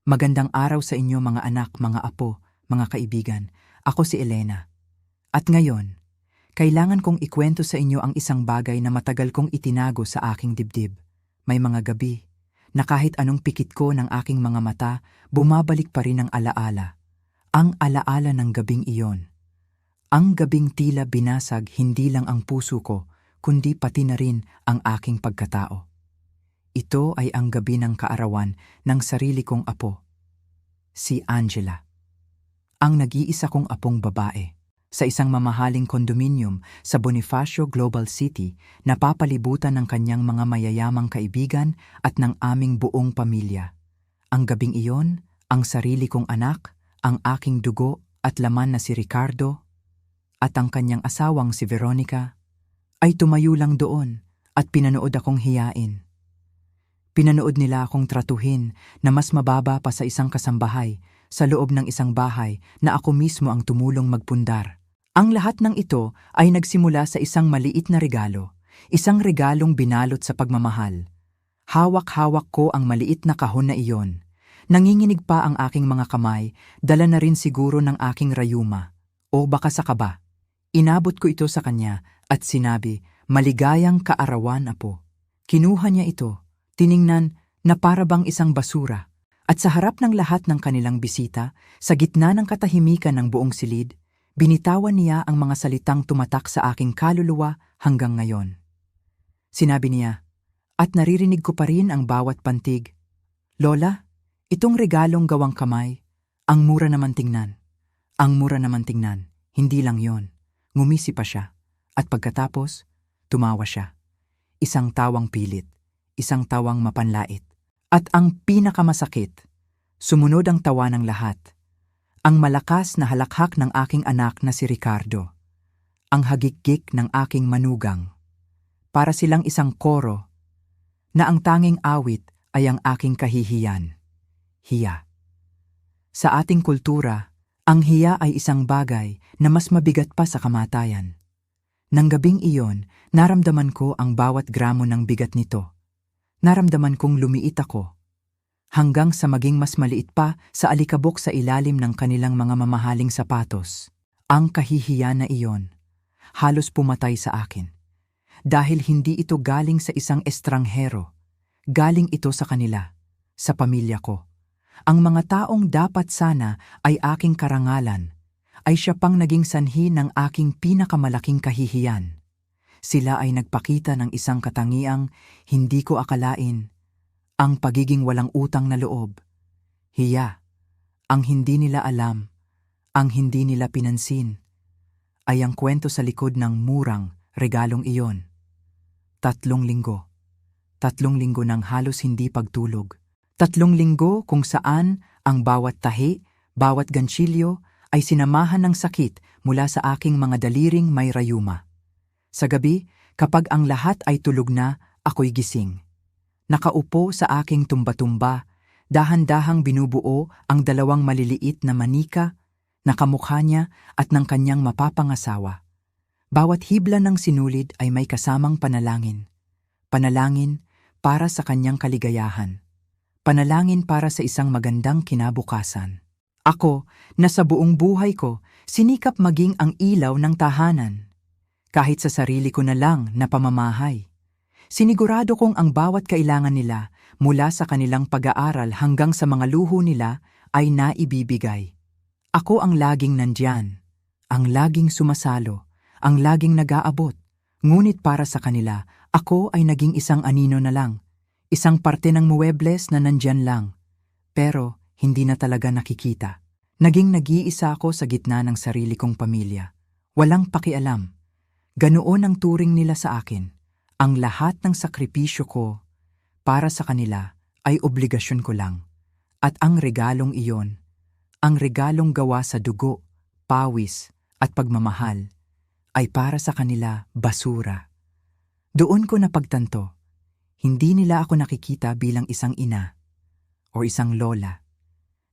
Magandang araw sa inyo mga anak, mga apo, mga kaibigan. Ako si Elena. At ngayon, kailangan kong ikwento sa inyo ang isang bagay na matagal kong itinago sa aking dibdib. May mga gabi na kahit anong pikit ko ng aking mga mata, bumabalik pa rin ang alaala. Ang alaala ng gabing iyon. Ang gabing tila binasag hindi lang ang puso ko, kundi pati na rin ang aking pagkatao. Ito ay ang gabi ng kaarawan ng sarili kong apo, si Angela. Ang nag-iisa kong apong babae. Sa isang mamahaling kondominium sa Bonifacio Global City, napapalibutan ng kanyang mga mayayamang kaibigan at ng aming buong pamilya. Ang gabing iyon, ang sarili kong anak, ang aking dugo at laman na si Ricardo, at ang kanyang asawang si Veronica, ay tumayo lang doon at pinanood akong hiyain. Pinanood nila akong tratuhin na mas mababa pa sa isang kasambahay sa loob ng isang bahay na ako mismo ang tumulong magpundar. Ang lahat ng ito ay nagsimula sa isang maliit na regalo, isang regalong binalot sa pagmamahal. Hawak-hawak ko ang maliit na kahon na iyon. Nanginginig pa ang aking mga kamay, dala na rin siguro ng aking rayuma. O baka sa kaba. Inabot ko ito sa kanya at sinabi, "Maligayang kaarawan, apo." Kinuha niya ito. Tiningnan na para bang isang basura, at sa harap ng lahat ng kanilang bisita, sa gitna ng katahimikan ng buong silid, binitawan niya ang mga salitang tumatak sa aking kaluluwa hanggang ngayon. Sinabi niya, at naririnig ko pa rin ang bawat pantig, "Lola, itong regalong gawang kamay, ang mura naman tingnan. Ang mura naman tingnan, hindi lang yon." Ngumisi pa siya, at pagkatapos, tumawa siya. Isang tawang pilit. Isang tawang mapanlait. At ang pinakamasakit, sumunod ang tawa ng lahat. Ang malakas na halakhak ng aking anak na si Ricardo. Ang hagikgik ng aking manugang. Para silang isang koro na ang tanging awit ay ang aking kahihiyan. Hiya. Sa ating kultura, ang hiya ay isang bagay na mas mabigat pa sa kamatayan. Nang gabing iyon, naramdaman ko ang bawat gramo ng bigat nito. Naramdaman kong lumiit ako, hanggang sa maging mas maliit pa sa alikabok sa ilalim ng kanilang mga mamahaling sapatos. Ang kahihiyan na iyon, halos pumatay sa akin. Dahil hindi ito galing sa isang estranghero, galing ito sa kanila, sa pamilya ko. Ang mga taong dapat sana ay aking karangalan, ay siya pang naging sanhi ng aking pinakamalaking kahihiyan. Sila ay nagpakita ng isang katangiang hindi ko akalain, ang pagiging walang utang na loob. Hiya, ang hindi nila alam, ang hindi nila pinansin, ay ang kwento sa likod ng murang regalong iyon. 3 linggo. 3 linggo ng halos hindi pagtulog. 3 linggo kung saan ang bawat tahi, bawat ganchilyo ay sinamahan ng sakit mula sa aking mga daliring may rayuma. Sa gabi, kapag ang lahat ay tulog na, ako'y gising. Nakaupo sa aking tumba-tumba, dahan-dahang binubuo ang 2 maliliit na manika na kamukha niya at ng kanyang mapapangasawa. Bawat hibla ng sinulid ay may kasamang panalangin. Panalangin para sa kanyang kaligayahan. Panalangin para sa isang magandang kinabukasan. Ako, na sa buong buhay ko, sinikap maging ang ilaw ng tahanan. Kahit sa sarili ko na lang na pamamahay. Sinigurado kong ang bawat kailangan nila mula sa kanilang pag-aaral hanggang sa mga luho nila ay naibibigay. Ako ang laging nandyan, ang laging sumasalo, ang laging nag-aabot. Ngunit para sa kanila, ako ay naging isang anino na lang, isang parte ng muebles na nandyan lang. Pero hindi na talaga nakikita. Naging nag-iisa ako sa gitna ng sarili kong pamilya. Walang pakialam. Ganoon ang turing nila sa akin. Ang lahat ng sakripisyo ko para sa kanila ay obligasyon ko lang. At ang regalong iyon, ang regalong gawa sa dugo, pawis at pagmamahal, ay para sa kanila basura. Doon ko napagtanto, hindi nila ako nakikita bilang isang ina o isang lola.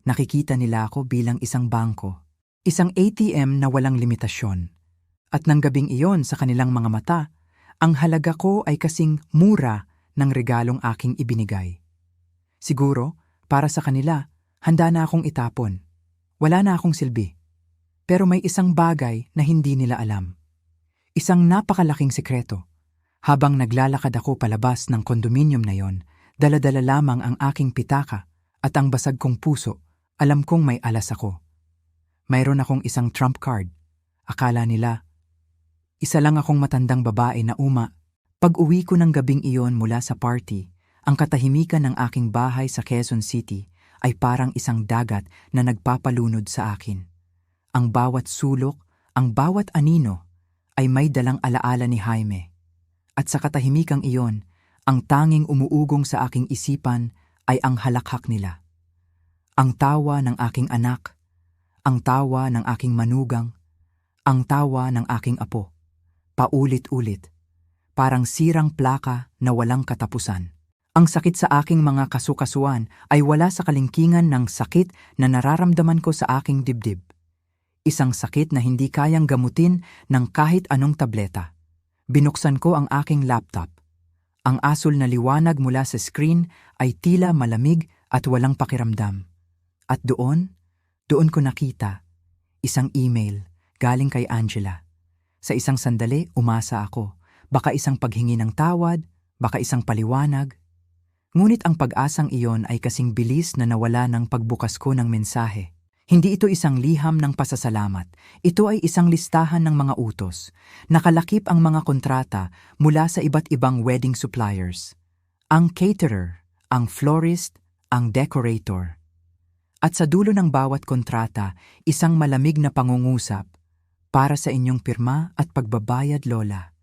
Nakikita nila ako bilang isang bangko, isang ATM na walang limitasyon. At nang gabing iyon sa kanilang mga mata, ang halaga ko ay kasing mura ng regalong aking ibinigay. Siguro, para sa kanila, Handa na akong itapon. Wala na akong silbi. Pero may isang bagay na hindi nila alam. Isang napakalaking sikreto. Habang naglalakad ako palabas ng kondominium na yon, dala-dala lamang ang aking pitaka at ang basag kong puso, alam kong may alas ako. Mayroon akong isang trump card. Akala nila, isa lang akong matandang babae na Pag-uwi ko ng gabing iyon mula sa party, ang katahimikan ng aking bahay sa Quezon City ay parang isang dagat na nagpapalunod sa akin. Ang bawat sulok, ang bawat anino ay may dalang alaala ni Jaime. At sa katahimikang iyon, ang tanging umuugong sa aking isipan ay ang halakhak nila. Ang tawa ng aking anak, ang tawa ng aking manugang, ang tawa ng aking apo. Paulit-ulit, parang sirang plaka na walang katapusan. Ang sakit sa aking mga kasukasuan ay wala sa kalingkingan ng sakit na nararamdaman ko sa aking dibdib. Isang sakit na hindi kayang gamutin ng kahit anong tableta. Binuksan ko ang aking laptop. Ang asul na liwanag mula sa screen ay tila malamig at walang pakiramdam. At doon ko nakita isang email galing kay Angela. Sa isang sandali, umasa ako. Baka isang paghingi ng tawad, baka isang paliwanag. Ngunit ang pag-asang iyon ay kasing bilis na nawala ng pagbukas ko ng mensahe. Hindi ito isang liham ng pasasalamat. Ito ay isang listahan ng mga utos. Nakalakip ang mga kontrata mula sa iba't ibang wedding suppliers. Ang caterer, ang florist, ang decorator. At sa dulo ng bawat kontrata, isang malamig na pangungusap para sa inyong pirma at pagbabayad, Lola.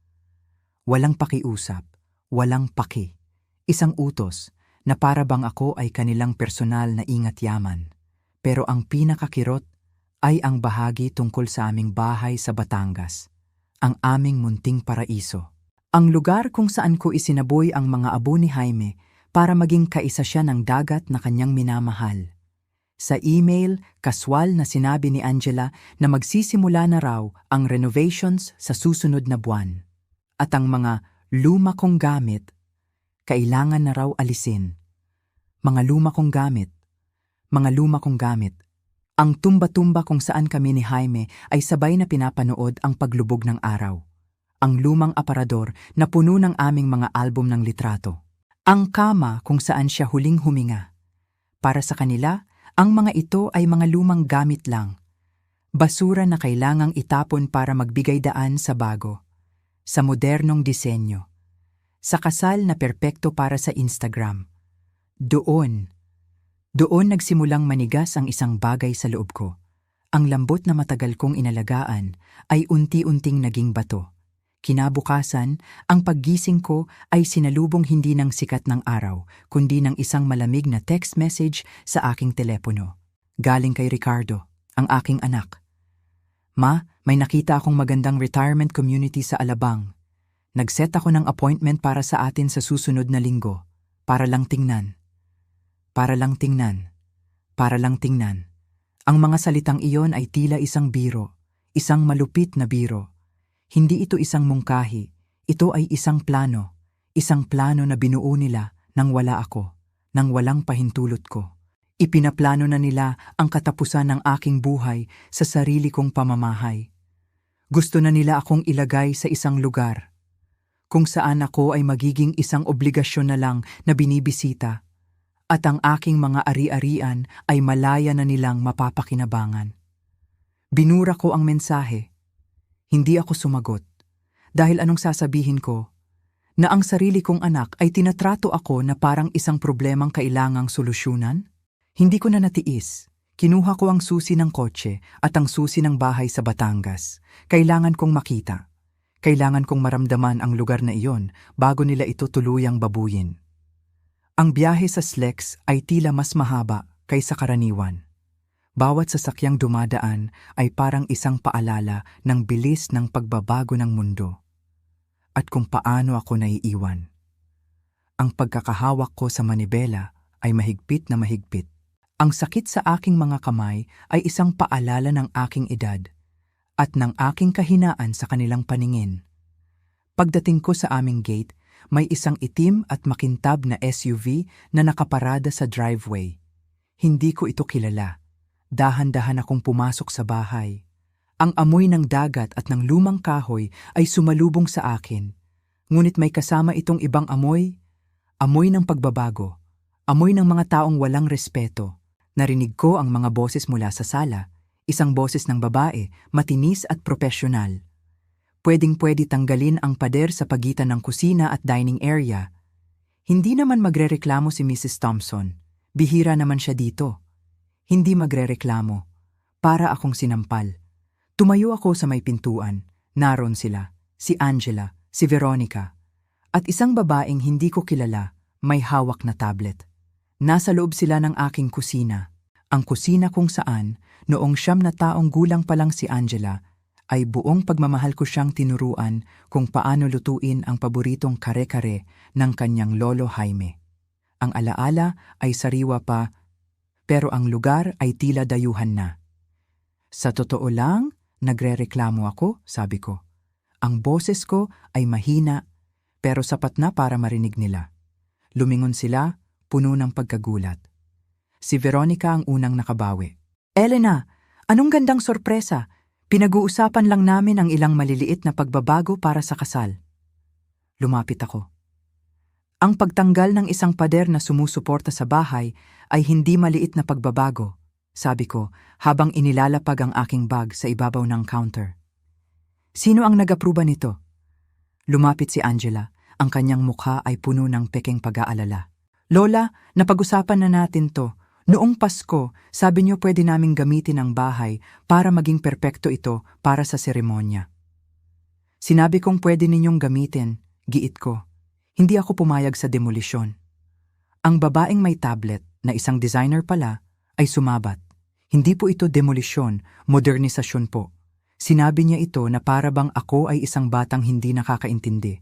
Walang pakiusap, walang paki. Isang utos na para bang ako ay kanilang personal na ingat-yaman. Pero ang pinakakirot ay ang bahagi tungkol sa aming bahay sa Batangas, ang aming munting paraiso. Ang lugar kung saan ko isinaboy ang mga abo ni Jaime para maging kaisa siya ng dagat na kanyang minamahal. Sa email, kaswal na sinabi ni Angela na magsisimula na raw ang renovations sa susunod na buwan. At ang mga luma kong gamit, kailangan na raw alisin. Mga luma kong gamit. Ang tumba-tumba kung saan kami ni Jaime ay sabay na pinapanood ang paglubog ng araw. Ang lumang aparador na puno ng aming mga album ng litrato. Ang kama kung saan siya huling huminga. Para sa kanila, ang mga ito ay mga lumang gamit lang. Basura na kailangang itapon para magbigay daan sa bago. Sa modernong disenyo. Sa kasal na perpekto para sa Instagram. Doon nagsimulang manigas ang isang bagay sa loob ko. Ang lambot na matagal kong inalagaan ay unti-unting naging bato. Kinabukasan, ang paggising ko ay sinalubong hindi ng sikat ng araw, kundi ng isang malamig na text message sa aking telepono. Galing kay Ricardo, ang aking anak. Ma, may nakita akong magandang retirement community sa Alabang. Nag-set ako ng appointment para sa atin sa susunod na linggo. Para lang tingnan. Ang mga salitang iyon ay tila isang biro, isang malupit na biro. Hindi ito isang mungkahi, ito ay isang plano na binuo nila nang wala ako, nang walang pahintulot ko. Ipinaplano na nila ang katapusan ng aking buhay sa sarili kong pamamahay. Gusto na nila akong ilagay sa isang lugar, kung saan ako ay magiging isang obligasyon na lang na binibisita. At ang aking mga ari-arian ay malaya na nilang mapapakinabangan. Binura ko ang mensahe. Hindi ako sumagot. Dahil anong sasabihin ko? Na ang sarili kong anak ay tinatrato ako na parang isang problemang kailangang solusyonan? Hindi ko na natiis. Kinuha ko ang susi ng kotse at ang susi ng bahay sa Batangas. Kailangan kong makita. Kailangan kong maramdaman ang lugar na iyon bago nila ito tuluyang babuyin. Ang biyahe sa SLEX ay tila mas mahaba kaysa karaniwan. Bawat sasakyang dumadaan ay parang isang paalala ng bilis ng pagbabago ng mundo. At kung paano ako naiiwan. Ang pagkakahawak ko sa manibela ay mahigpit na mahigpit. Ang sakit sa aking mga kamay ay isang paalala ng aking edad at ng aking kahinaan sa kanilang paningin. Pagdating ko sa aming gate, may isang itim at makintab na SUV na nakaparada sa driveway. Hindi ko ito kilala. Dahan-dahan akong pumasok sa bahay. Ang amoy ng dagat at ng lumang kahoy ay sumalubong sa akin. Ngunit may kasama itong ibang amoy. Amoy ng pagbabago. Amoy ng mga taong walang respeto. Narinig ko ang mga boses mula sa sala. Isang boses ng babae, matinis at propesyonal. Pwedeng-pwede tanggalin ang pader sa pagitan ng kusina at dining area. Hindi naman magrereklamo si Mrs. Thompson. Bihira naman siya dito. Hindi magrereklamo. Para akong sinampal. Tumayo ako sa may pintuan. Naroon sila. Si Angela, si Veronica. At isang babaeng hindi ko kilala, may hawak na tablet. Nasa loob sila ng aking kusina. Ang kusina kung saan, noong 9 na taong gulang pa lang si Angela, ay buong pagmamahal ko siyang tinuruan kung paano lutuin ang paboritong kare-kare ng kanyang lolo Jaime. Ang alaala ay sariwa pa, pero ang lugar ay tila dayuhan na. Sa totoo lang, nagrereklamo ako, sabi ko. Ang boses ko ay mahina, pero sapat na para marinig nila. Lumingon sila, puno ng pagkagulat. Si Veronica ang unang nakabawi. Elena, anong gandang sorpresa? Pinag-uusapan lang namin ang ilang maliliit na pagbabago para sa kasal. Lumapit ako. Ang pagtanggal ng isang pader na sumusuporta sa bahay ay hindi maliit na pagbabago, sabi ko habang inilalapag ang aking bag sa ibabaw ng counter. Sino ang nag-apruba nito? Lumapit si Angela, ang kanyang mukha ay puno ng pekeng pag-aalala. Lola, napag-usapan na natin to. Noong Pasko, sabi niyo pwede naming gamitin ang bahay para maging perpekto ito para sa seremonya. Sinabi kong pwede ninyong gamitin, giit ko. Hindi ako pumayag sa demolisyon. Ang babaeng may tablet, na isang designer pala, ay sumabat. Hindi po ito demolisyon, modernisasyon po. Sinabi niya ito na para bang ako ay isang batang hindi nakakaintindi.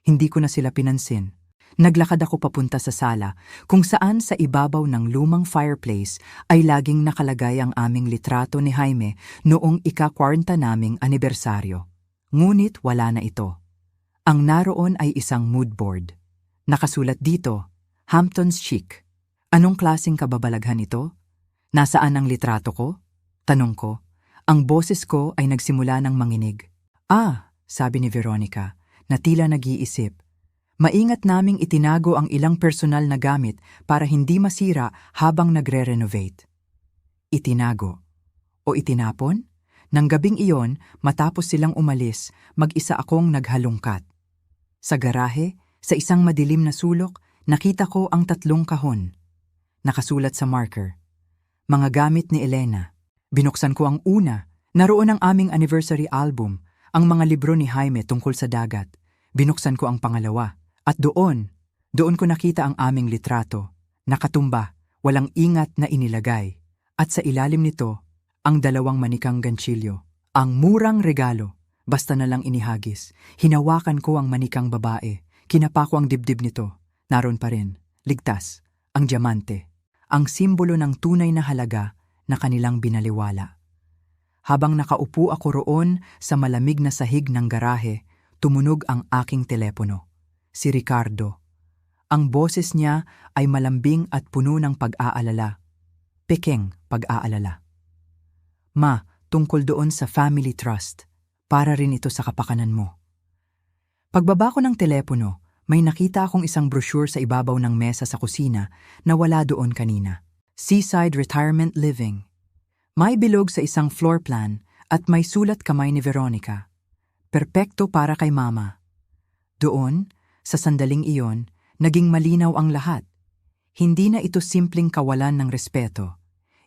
Hindi ko na sila pinansin. Naglakad ako papunta sa sala, kung saan sa ibabaw ng lumang fireplace ay laging nakalagay ang aming litrato ni Jaime noong ika-40 naming anibersaryo. Ngunit wala na ito. Ang naroon ay isang mood board. Nakasulat dito, Hamptons Chic. Anong klaseng kababalaghan ito? Nasaan ang litrato ko? Tanong ko. Ang boses ko ay nagsimula ng manginig. Ah, sabi ni Veronica, na tila nag-iisip. Maingat naming itinago ang ilang personal na gamit para hindi masira habang nagre-renovate. Itinago. O itinapon? Nang gabing iyon, matapos silang umalis, mag-isa akong naghalungkat. Sa garahe, sa isang madilim na sulok, nakita ko ang 3 kahon. Nakasulat sa marker. Mga gamit ni Elena. Binuksan ko ang una. Naroon ang aming anniversary album, ang mga libro ni Jaime tungkol sa dagat. Binuksan ko ang pangalawa. At doon ko nakita ang aming litrato. Nakatumba, walang ingat na inilagay. At sa ilalim nito, ang 2 manikang ganchilyo. Ang murang regalo, basta na lang inihagis. Hinawakan ko ang manikang babae. Kinapa ko ang dibdib nito. Naroon pa rin, ligtas, ang diamante. Ang simbolo ng tunay na halaga na kanilang binaliwala. Habang nakaupo ako roon sa malamig na sahig ng garahe, tumunog ang aking telepono. Si Ricardo. Ang boses niya ay malambing at puno ng pag-aalala. Pekeng pag-aalala. Ma, tungkol doon sa family trust. Para rin ito sa kapakanan mo. Pagbaba ko ng telepono, may nakita akong isang brochure sa ibabaw ng mesa sa kusina na wala doon kanina. Seaside Retirement Living. May bilog sa isang floor plan at may sulat kamay ni Veronica. Perpekto para kay mama. Doon, sa sandaling iyon, naging malinaw ang lahat. Hindi na ito simpleng kawalan ng respeto.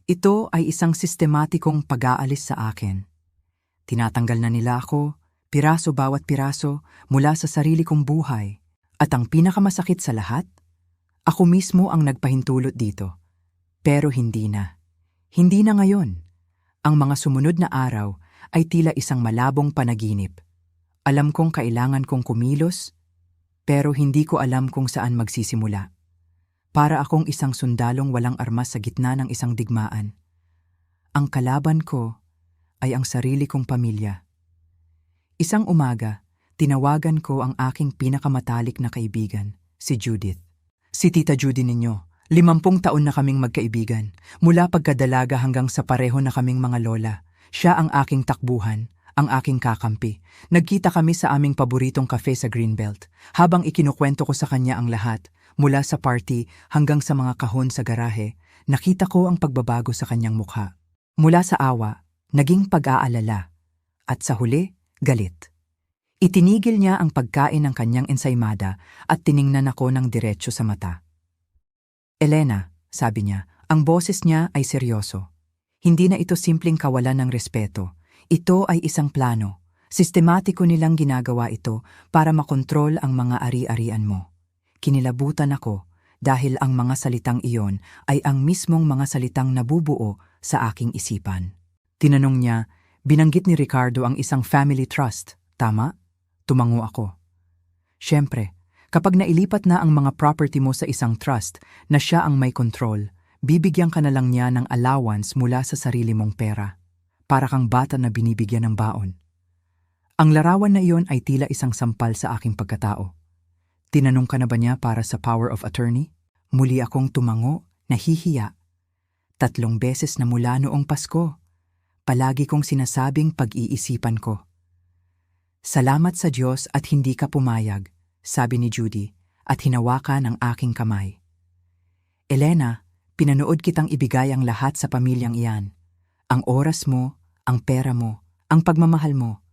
Ito ay isang sistematikong pag-aalis sa akin. Tinatanggal na nila ako, piraso bawat piraso, mula sa sarili kong buhay. At ang pinakamasakit sa lahat, ako mismo ang nagpahintulot dito. Pero hindi na. Hindi na ngayon. Ang mga sumunod na araw ay tila isang malabong panaginip. Alam kong kailangan kong kumilos, pero hindi ko alam kung saan magsisimula. Para akong isang sundalong walang armas sa gitna ng isang digmaan. Ang kalaban ko ay ang sarili kong pamilya. Isang umaga, tinawagan ko ang aking pinakamatalik na kaibigan, si Judith. Si Tita Judy ninyo, 50 taon na kaming magkaibigan, mula pagkadalaga hanggang sa pareho na kaming mga lola. Siya ang aking takbuhan, ang aking kakampi. Nagkita kami sa aming paboritong kafe sa Greenbelt. Habang ikinukwento ko sa kanya ang lahat, mula sa party hanggang sa mga kahon sa garahe, nakita ko ang pagbabago sa kanyang mukha. Mula sa awa, naging pag-aalala. At sa huli, galit. Itinigil niya ang pagkain ng kanyang ensaymada at tiningnan ako ng diretso sa mata. Elena, sabi niya, ang boses niya ay seryoso. Hindi na ito simpleng kawalan ng respeto. Ito ay isang plano. Sistematiko nilang ginagawa ito para makontrol ang mga ari-arian mo. Kinilabutan ako dahil ang mga salitang iyon ay ang mismong mga salitang nabubuo sa aking isipan. Tinanong niya, binanggit ni Ricardo ang isang family trust, tama? Tumango ako. Siyempre, kapag nailipat na ang mga property mo sa isang trust na siya ang may control, bibigyan ka na lang niya ng allowance mula sa sarili mong pera. Para kang bata na binibigyan ng baon. Ang larawan na iyon ay tila isang sampal sa aking pagkatao. Tinanong ka na ba niya para sa power of attorney? Muli akong tumango, nahihiya. 3 beses na mula noong Pasko. Palagi kong sinasabing pag-iisipan ko. Salamat sa Diyos at hindi ka pumayag, sabi ni Judy, at hinawakan ang aking kamay. Elena, pinanood kitang ibigay ang lahat sa pamilyang iyan. Ang oras mo, ang pera mo, ang pagmamahal mo.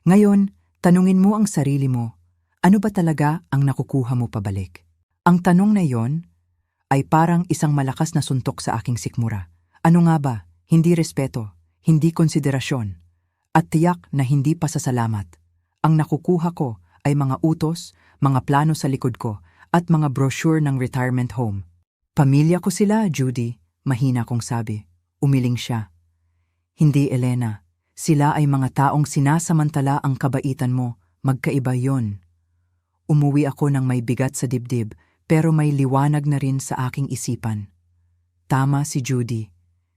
Ngayon, tanungin mo ang sarili mo, ano ba talaga ang nakukuha mo pabalik? Ang tanong na iyon ay parang isang malakas na suntok sa aking sikmura. Ano nga ba? Hindi respeto, hindi konsiderasyon, at tiyak na hindi pasasalamat. Ang nakukuha ko ay mga utos, mga plano sa likod ko, at mga brochure ng retirement home. Pamilya ko sila, Judy, mahina kong sabi. Umiling siya. Hindi, Elena. Sila ay mga taong sinasamantala ang kabaitan mo. Magkaiba yon. Umuwi ako ng may bigat sa dibdib, pero may liwanag na rin sa aking isipan. Tama si Judy.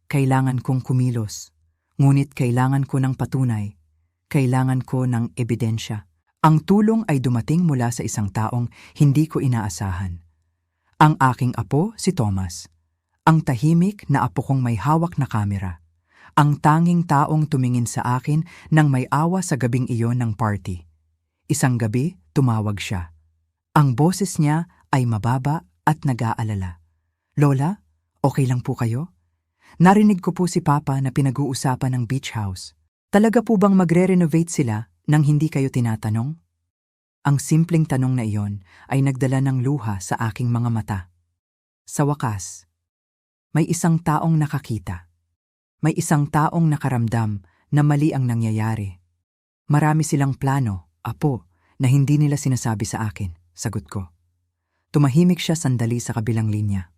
Kailangan kong kumilos. Ngunit kailangan ko ng patunay. Kailangan ko ng ebidensya. Ang tulong ay dumating mula sa isang taong hindi ko inaasahan. Ang aking apo, si Thomas. Ang tahimik na apo kong may hawak na kamera. Ang tanging taong tumingin sa akin nang may awa sa gabing iyon ng party. Isang gabi, tumawag siya. Ang boses niya ay mababa at nag-aalala. Lola, okay lang po kayo? Narinig ko po si Papa na pinag-uusapan ng beach house. Talaga po bang magre-renovate sila nang hindi kayo tinatanong? Ang simpleng tanong na iyon ay nagdala ng luha sa aking mga mata. Sa wakas, may isang taong nakakita. May isang taong nakaramdam na mali ang nangyayari. Marami silang plano, apo, na hindi nila sinasabi sa akin, sagot ko. Tumahimik siya sandali sa kabilang linya.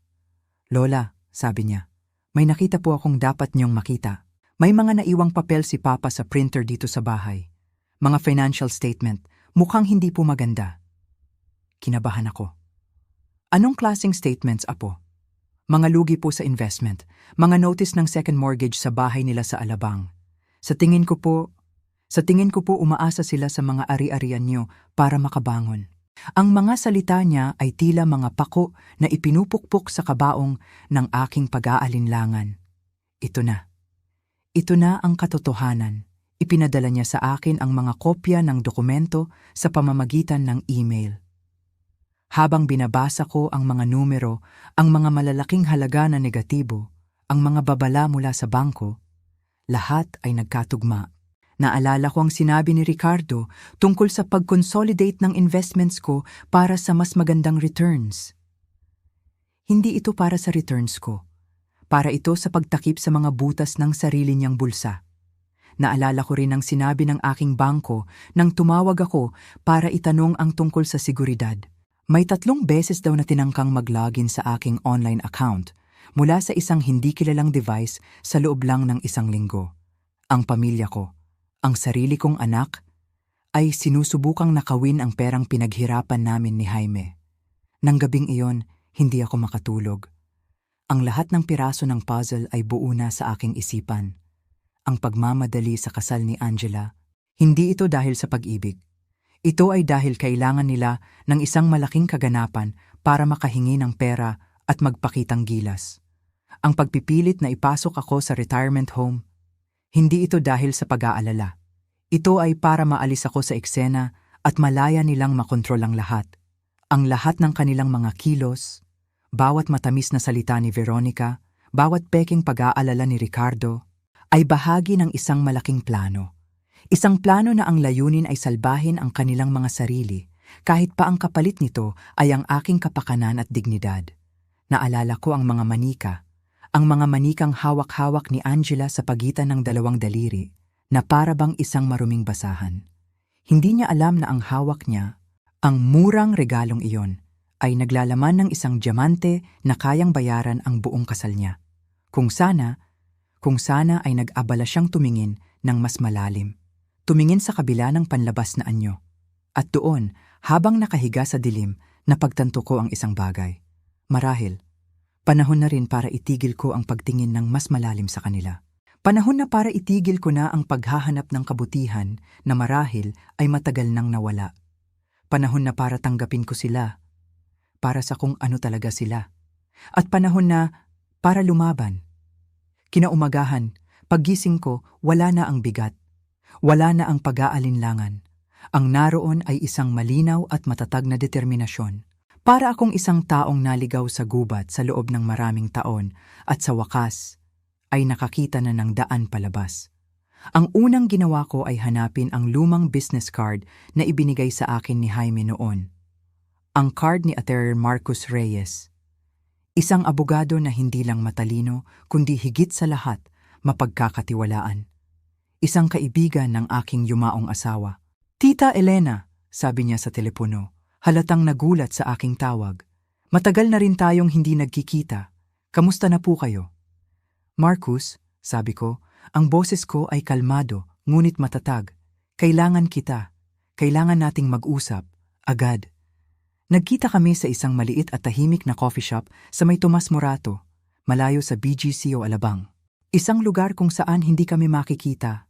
Lola, sabi niya, may nakita po akong dapat niyong makita. May mga naiwang papel si Papa sa printer dito sa bahay. Mga financial statement, mukhang hindi po maganda. Kinabahan ako. Anong klaseng statements, apo? Mga lugi po sa investment, mga notice ng second mortgage sa bahay nila sa Alabang. Sa tingin ko po umaasa sila sa mga ari-arian niyo para makabangon. Ang mga salita niya ay tila mga pako na ipinupukpok sa kabaong ng aking pag-aalinlangan. Ito na ang katotohanan. Ipinadala niya sa akin ang mga kopya ng dokumento sa pamamagitan ng email. Habang binabasa ko ang mga numero, ang mga malalaking halaga na negatibo, ang mga babala mula sa bangko, lahat ay nagkatugma. Naalala ko ang sinabi ni Ricardo tungkol sa pag-consolidate ng investments ko para sa mas magandang returns. Hindi ito para sa returns ko. Para ito sa pagtakip sa mga butas ng sarili niyang bulsa. Naalala ko rin ang sinabi ng aking bangko nang tumawag ako para itanong ang tungkol sa seguridad. May 3 beses daw na tinangkang mag-login sa aking online account mula sa isang hindi kilalang device sa loob lang ng 1 linggo. Ang pamilya ko, ang sarili kong anak, ay sinusubukang nakawin ang perang pinaghirapan namin ni Jaime. Nang gabing iyon, hindi ako makatulog. Ang lahat ng piraso ng puzzle ay buo na sa aking isipan. Ang pagmamadali sa kasal ni Angela, hindi ito dahil sa pag-ibig. Ito ay dahil kailangan nila ng isang malaking kaganapan para makahingi ng pera at magpakitang gilas. Ang pagpipilit na ipasok ako sa retirement home, hindi ito dahil sa pag-aalala. Ito ay para maalis ako sa eksena at malaya nilang makontrol ang lahat. Ang lahat ng kanilang mga kilos, bawat matamis na salita ni Veronica, bawat peking pag-aalala ni Ricardo, ay bahagi ng isang malaking plano. Isang plano na ang layunin ay salbahin ang kanilang mga sarili, kahit pa ang kapalit nito ay ang aking kapakanan at dignidad. Naalala ko ang mga manika, ang mga manikang hawak-hawak ni Angela sa pagitan ng dalawang daliri, na para bang isang maruming basahan. Hindi niya alam na ang hawak niya, ang murang regalong iyon, ay naglalaman ng isang diamante na kayang bayaran ang buong kasal niya. Kung sana ay nag-abala siyang tumingin ng mas malalim. Tumingin sa kabila ng panlabas na anyo. At doon, habang nakahiga sa dilim, napagtanto ko ang isang bagay. Marahil, panahon na rin para itigil ko ang pagtingin ng mas malalim sa kanila. Panahon na para itigil ko na ang paghahanap ng kabutihan na marahil ay matagal nang nawala. Panahon na para tanggapin ko sila, para sa kung ano talaga sila. At panahon na para lumaban. Kinaumagahan, paggising ko, wala na ang bigat. Wala na ang pag-aalinlangan. Ang naroon ay isang malinaw at matatag na determinasyon. Para akong isang taong naligaw sa gubat sa loob ng maraming taon at sa wakas ay nakakita na ng daan palabas. Ang unang ginawa ko ay hanapin ang lumang business card na ibinigay sa akin ni Jaime noon. Ang card ni Attorney Marcus Reyes. Isang abogado na hindi lang matalino kundi higit sa lahat mapagkakatiwalaan. Isang kaibigan ng aking yumaong asawa. "Tita Elena," sabi niya sa telepono, halatang nagulat sa aking tawag. "Matagal na rin tayong hindi nagkikita. Kamusta na po kayo?" "Marcus," sabi ko, ang boses ko ay kalmado ngunit matatag. "Kailangan kita. Kailangan nating mag-usap. Agad." Nagkita kami sa isang maliit at tahimik na coffee shop sa may Tomas Morato, malayo sa BGC o Alabang. Isang lugar kung saan hindi kami makikita.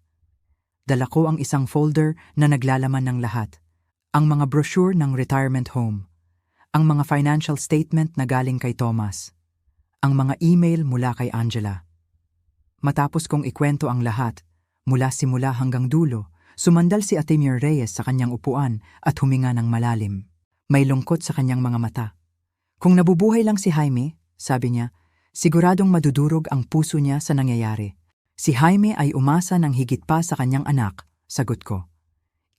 Dala ko ang isang folder na naglalaman ng lahat. Ang mga brochure ng retirement home. Ang mga financial statement na galing kay Thomas. Ang mga email mula kay Angela. Matapos kong ikwento ang lahat, mula simula hanggang dulo, sumandal si Attorney Reyes sa kanyang upuan at huminga ng malalim. May lungkot sa kanyang mga mata. "Kung nabubuhay lang si Jaime," sabi niya, "siguradong madudurog ang puso niya sa nangyayari." "Si Jaime ay umasa ng higit pa sa kanyang anak," sagot ko.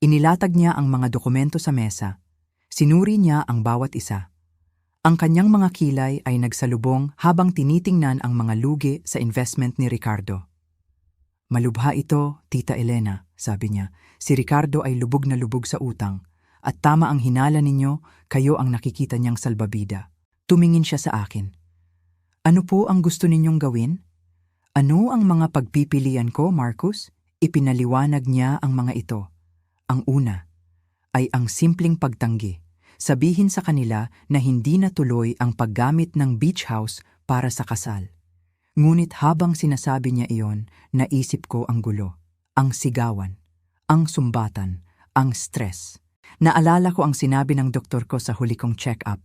Inilatag niya ang mga dokumento sa mesa. Sinuri niya ang bawat isa. Ang kanyang mga kilay ay nagsalubong habang tinitingnan ang mga lugi sa investment ni Ricardo. "Malubha ito, Tita Elena," sabi niya. "Si Ricardo ay lubog na lubog sa utang. At tama ang hinala ninyo, kayo ang nakikita niyang salbabida." Tumingin siya sa akin. "Ano po ang gusto ninyong gawin?" "Ano ang mga pagpipilian ko, Marcus?" Ipinaliwanag niya ang mga ito. Ang una ay ang simpleng pagtanggi. Sabihin sa kanila na hindi natuloy ang paggamit ng beach house para sa kasal. Ngunit habang sinasabi niya iyon, naisip ko ang gulo, ang sigawan, ang sumbatan, ang stress. Naalala ko ang sinabi ng doktor ko sa huli kong check-up.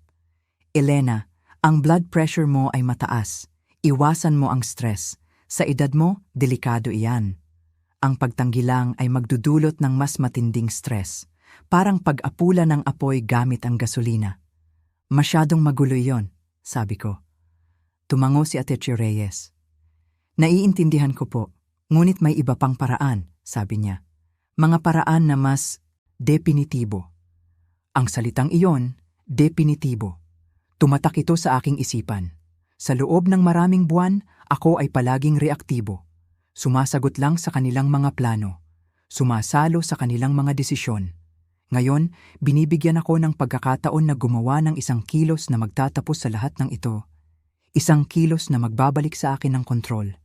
"Elena, ang blood pressure mo ay mataas. Iwasan mo ang stress. Sa edad mo, delikado iyan. Ang pagtanggi lang ay magdudulot ng mas matinding stress. Parang pag-apula ng apoy gamit ang gasolina." "Masyadong magulo iyon," sabi ko. Tumango si Attorney Reyes. "Naiintindihan ko po, ngunit may iba pang paraan," sabi niya. "Mga paraan na mas definitibo." Ang salitang iyon, definitibo. Tumatak ito sa aking isipan. Sa loob ng maraming buwan, ako ay palaging reaktibo. Sumasagot lang sa kanilang mga plano. Sumasalo sa kanilang mga desisyon. Ngayon, binibigyan ako ng pagkakataon na gumawa ng isang kilos na magtatapos sa lahat ng ito. Isang kilos na magbabalik sa akin ng kontrol.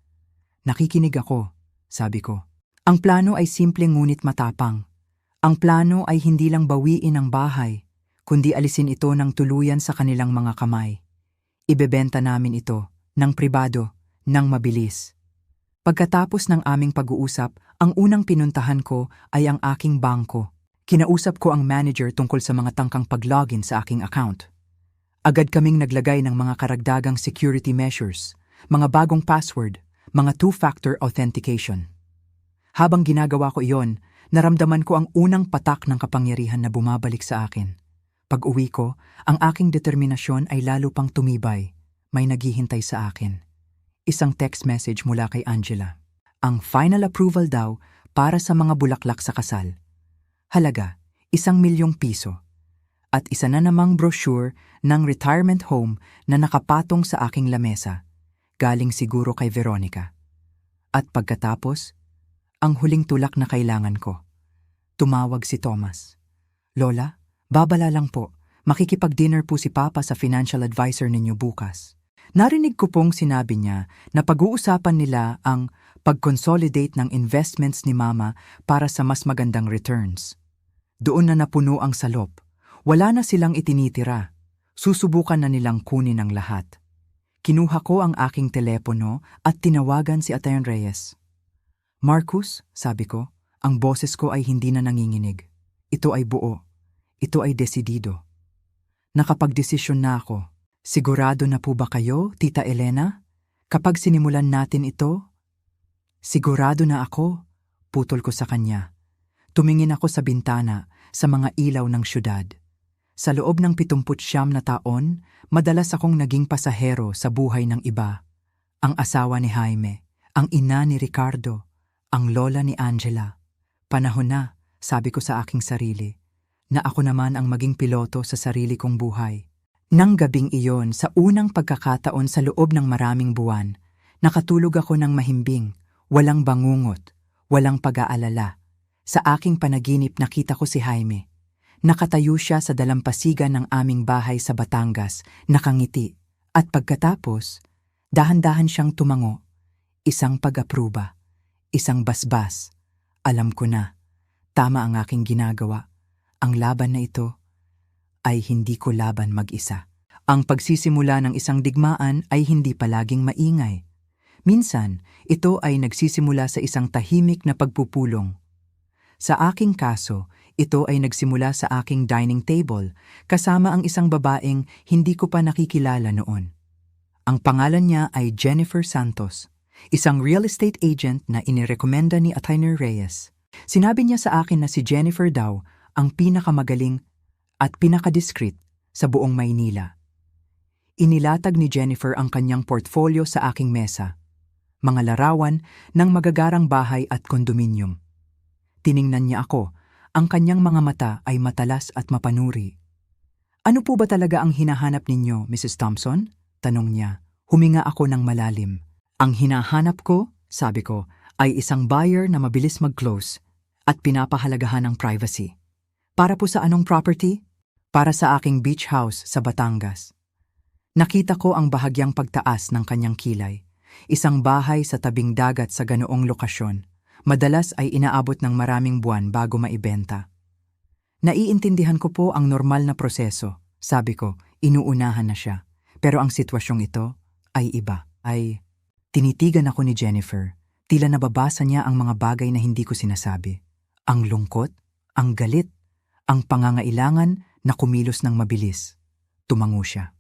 "Nakikinig ako," sabi ko. "Ang plano ay simple ngunit matapang. Ang plano ay hindi lang bawiin ang bahay, kundi alisin ito ng tuluyan sa kanilang mga kamay. Ibebenta namin ito, ng pribado, ng mabilis." Pagkatapos ng aming pag-uusap, ang unang pinuntahan ko ay ang aking bangko. Kinausap ko ang manager tungkol sa mga tangkang pag-login sa aking account. Agad kaming naglagay ng mga karagdagang security measures, mga bagong password, mga two-factor authentication. Habang ginagawa ko iyon, naramdaman ko ang unang patak ng kapangyarihan na bumabalik sa akin. Pag-uwi ko, ang aking determinasyon ay lalo pang tumibay. May naghihintay sa akin. Isang text message mula kay Angela. Ang final approval daw para sa mga bulaklak sa kasal. Halaga, 1,000,000 piso. At isa na namang brochure ng retirement home na nakapatong sa aking lamesa. Galing siguro kay Veronica. At pagkatapos, ang huling tulak na kailangan ko. Tumawag si Thomas. Lola, babala lang po. Makikipag-dinner po si Papa sa financial advisor ninyo bukas. Narinig ko pong sinabi niya na pag-uusapan nila ang pag-consolidate ng investments ni Mama para sa mas magandang returns. Doon na napuno ang salop. Wala na silang itinitira. Susubukan na nilang kunin ang lahat. Kinuha ko ang aking telepono at tinawagan si Atty. Reyes. Marcus, sabi ko, ang boses ko ay hindi na nanginginig. Ito ay buo. Ito ay desidido. Nakapagdesisyon na ako. Sigurado na po ba kayo, Tita Elena? Kapag sinimulan natin ito? Sigurado na ako, putol ko sa kanya. Tumingin ako sa bintana, sa mga ilaw ng syudad. Sa loob ng 79 na taon, madalas akong naging pasahero sa buhay ng iba. Ang asawa ni Jaime, ang ina ni Ricardo, ang lola ni Angela. Panahon na, sabi ko sa aking sarili, na ako naman ang maging piloto sa sarili kong buhay. Nang gabing iyon, sa unang pagkakataon sa loob ng maraming buwan, nakatulog ako ng mahimbing, walang bangungot, walang pag-aalala. Sa aking panaginip nakita ko si Jaime. Nakatayo siya sa dalampasigan ng aming bahay sa Batangas, nakangiti. At pagkatapos, dahan-dahan siyang tumango. Isang pag-apruba, isang basbas. Alam ko na, tama ang aking ginagawa. Ang laban na ito ay hindi ko laban mag-isa. Ang pagsisimula ng isang digmaan ay hindi palaging maingay. Minsan, ito ay nagsisimula sa isang tahimik na pagpupulong. Sa aking kaso, ito ay nagsimula sa aking dining table kasama ang isang babaeng hindi ko pa nakikilala noon. Ang pangalan niya ay Jennifer Santos, isang real estate agent na inirekomenda ni Atty. Reyes. Sinabi niya sa akin na si Jennifer daw ang pinakamagaling at pinakadiskrit sa buong Maynila. Inilatag ni Jennifer ang kanyang portfolio sa aking mesa, mga larawan ng magagarang bahay at kondominium. Tiningnan niya ako. Ang kanyang mga mata ay matalas at mapanuri. Ano po ba talaga ang hinahanap ninyo, Mrs. Thompson? Tanong niya. Huminga ako ng malalim. Ang hinahanap ko, sabi ko, ay isang buyer na mabilis mag-close at pinapahalagahan ng privacy. Para po sa anong property? Para sa aking beach house sa Batangas. Nakita ko ang bahagyang pagtaas ng kanyang kilay. Isang bahay sa tabing dagat sa ganoong lokasyon. Madalas ay inaabot ng maraming buwan bago maibenta. Naiintindihan ko po ang normal na proseso. Sabi ko, inuunahan na siya. Pero ang sitwasyong ito ay iba. Tinitigan ako ni Jennifer. Tila nababasa niya ang mga bagay na hindi ko sinasabi. Ang lungkot, ang galit, ang pangangailangan na kumilos ng mabilis. Tumango siya.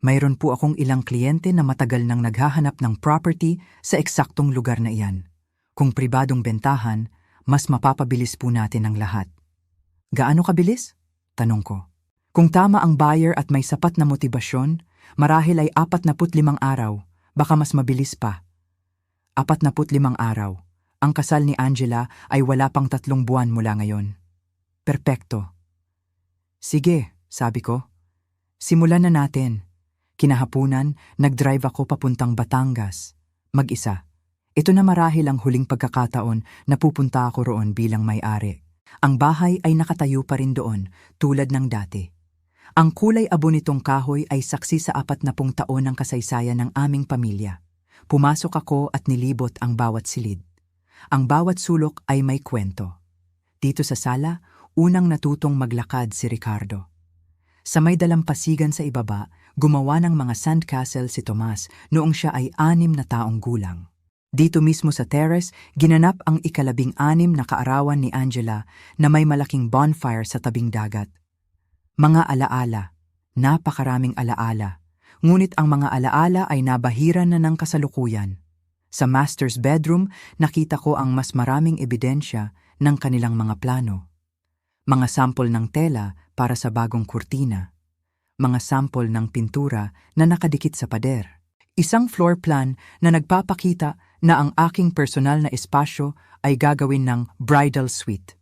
Mayroon po akong ilang kliyente na matagal nang naghahanap ng property sa eksaktong lugar na iyan. Kung pribadong bentahan, mas mapapabilis po natin ang lahat. Gaano kabilis? Tanong ko. Kung tama ang buyer at may sapat na motibasyon, marahil ay 45 araw, baka mas mabilis pa. 45 araw. Ang kasal ni Angela ay wala pang 3 buwan mula ngayon. Perpekto. Sige, sabi ko. Simulan na natin. Kinahapunan, nag-drive ako papuntang Batangas. Mag-isa. Ito na marahil ang huling pagkakataon na pupunta ako roon bilang may-ari. Ang bahay ay nakatayo pa rin doon, tulad ng dati. Ang kulay abo nitong kahoy ay saksi sa 40 taon ng kasaysayan ng aming pamilya. Pumasok ako at nilibot ang bawat silid. Ang bawat sulok ay may kwento. Dito sa sala, unang natutong maglakad si Ricardo. Sa may dalampasigan sa ibaba, gumawa ng mga sandcastle si Tomas noong siya ay 6 na taong gulang. Dito mismo sa terrace, ginanap ang 16 na kaarawan ni Angela na may malaking bonfire sa tabing dagat. Mga alaala, Napakaraming alaala. Ngunit ang mga alaala ay nabahiran na ng kasalukuyan. Sa master's bedroom, nakita ko ang mas maraming ebidensya ng kanilang mga plano. Mga sampol ng tela para sa bagong kurtina. Mga sampol ng pintura na nakadikit sa pader. Isang floor plan na nagpapakita na ang aking personal na espasyo ay gagawin ng bridal suite.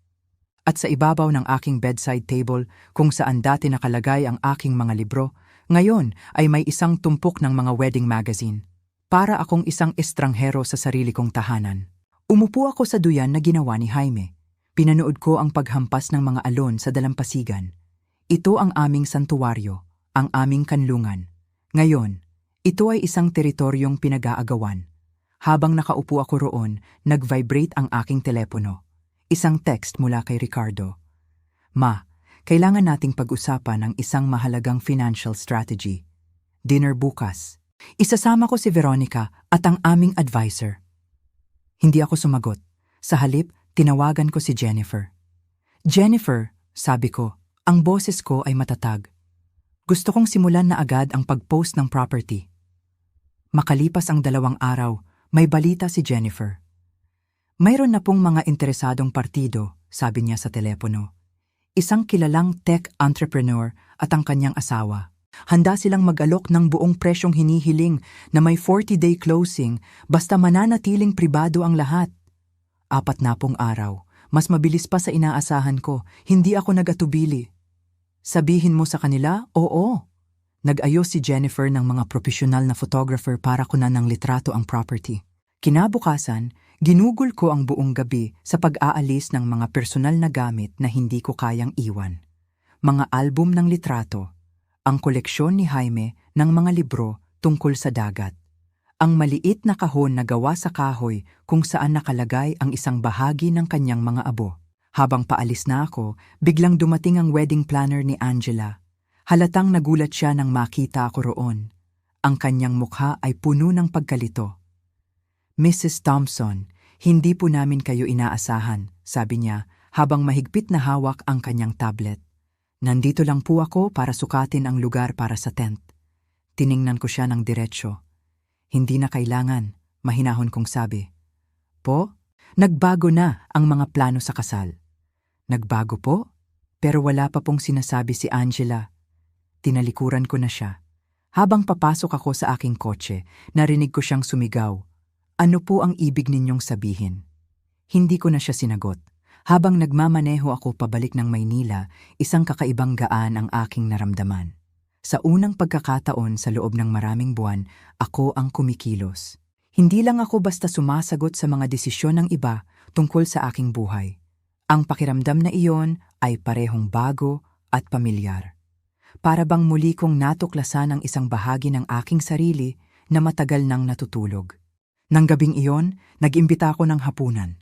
At sa ibabaw ng aking bedside table kung saan dati nakalagay ang aking mga libro, ngayon ay may isang tumpok ng mga wedding magazine. Para akong isang estranghero sa sarili kong tahanan. Umupo ako sa duyan na ginawa ni Jaime. Pinanood ko ang paghampas ng mga alon sa dalampasigan. Ito ang aming santuwaryo, ang aming kanlungan. Ngayon, ito ay isang teritoryong pinag-aagawan. Habang nakaupo ako roon, nag-vibrate ang aking telepono. Isang text mula kay Ricardo. Ma, kailangan nating pag-usapan ang isang mahalagang financial strategy. Dinner bukas. Isasama ko si Veronica at ang aming advisor. Hindi ako sumagot. Sa halip, tinawagan ko si Jennifer. Jennifer, sabi ko, ang boses ko ay matatag. Gusto kong simulan na agad ang pag-post ng property. Makalipas ang 2 araw, may balita si Jennifer. Mayroon na pong mga interesadong partido, sabi niya sa telepono. Isang kilalang tech entrepreneur at ang kanyang asawa. Handa silang mag-alok ng buong presyong hinihiling na may 40-day closing basta mananatiling pribado ang lahat. 4 na pong araw, mas mabilis pa sa inaasahan ko, hindi ako nag-atubili. Sabihin mo sa kanila, oo. Nag-ayos si Jennifer ng mga profesional na photographer para kunan ng litrato ang property. Kinabukasan, ginugol ko ang buong gabi sa pag-aalis ng mga personal na gamit na hindi ko kayang iwan. Mga album ng litrato, ang koleksyon ni Jaime ng mga libro tungkol sa dagat, ang maliit na kahon na gawa sa kahoy kung saan nakalagay ang isang bahagi ng kanyang mga abo. Habang paalis na ako, biglang dumating ang wedding planner ni Angela. Halatang nagulat siya nang makita ako roon. Ang kanyang mukha ay puno ng pagkalito. Mrs. Thompson, hindi po namin kayo inaasahan, sabi niya habang mahigpit na hawak ang kanyang tablet. Nandito lang po ako para sukatin ang lugar para sa tent. Tiningnan ko siya ng diretsyo. Hindi na kailangan, mahinahon kong sabi. Po, nagbago na ang mga plano sa kasal. Nagbago po? Pero wala pa pong sinasabi si Angela. Tinalikuran ko na siya. Habang papasok ako sa aking kotse, narinig ko siyang sumigaw. Ano po ang ibig ninyong sabihin? Hindi ko na siya sinagot. Habang nagmamaneho ako pabalik ng Maynila, isang kakaibang gaan ang aking naramdaman. Sa unang pagkakataon sa loob ng maraming buwan, ako ang kumikilos. Hindi lang ako basta sumasagot sa mga desisyon ng iba tungkol sa aking buhay. Ang pakiramdam na iyon ay parehong bago at pamilyar. Para bang muli kong natuklasan ang isang bahagi ng aking sarili na matagal nang natutulog. Nang gabing iyon, nag-imbita ako ng hapunan.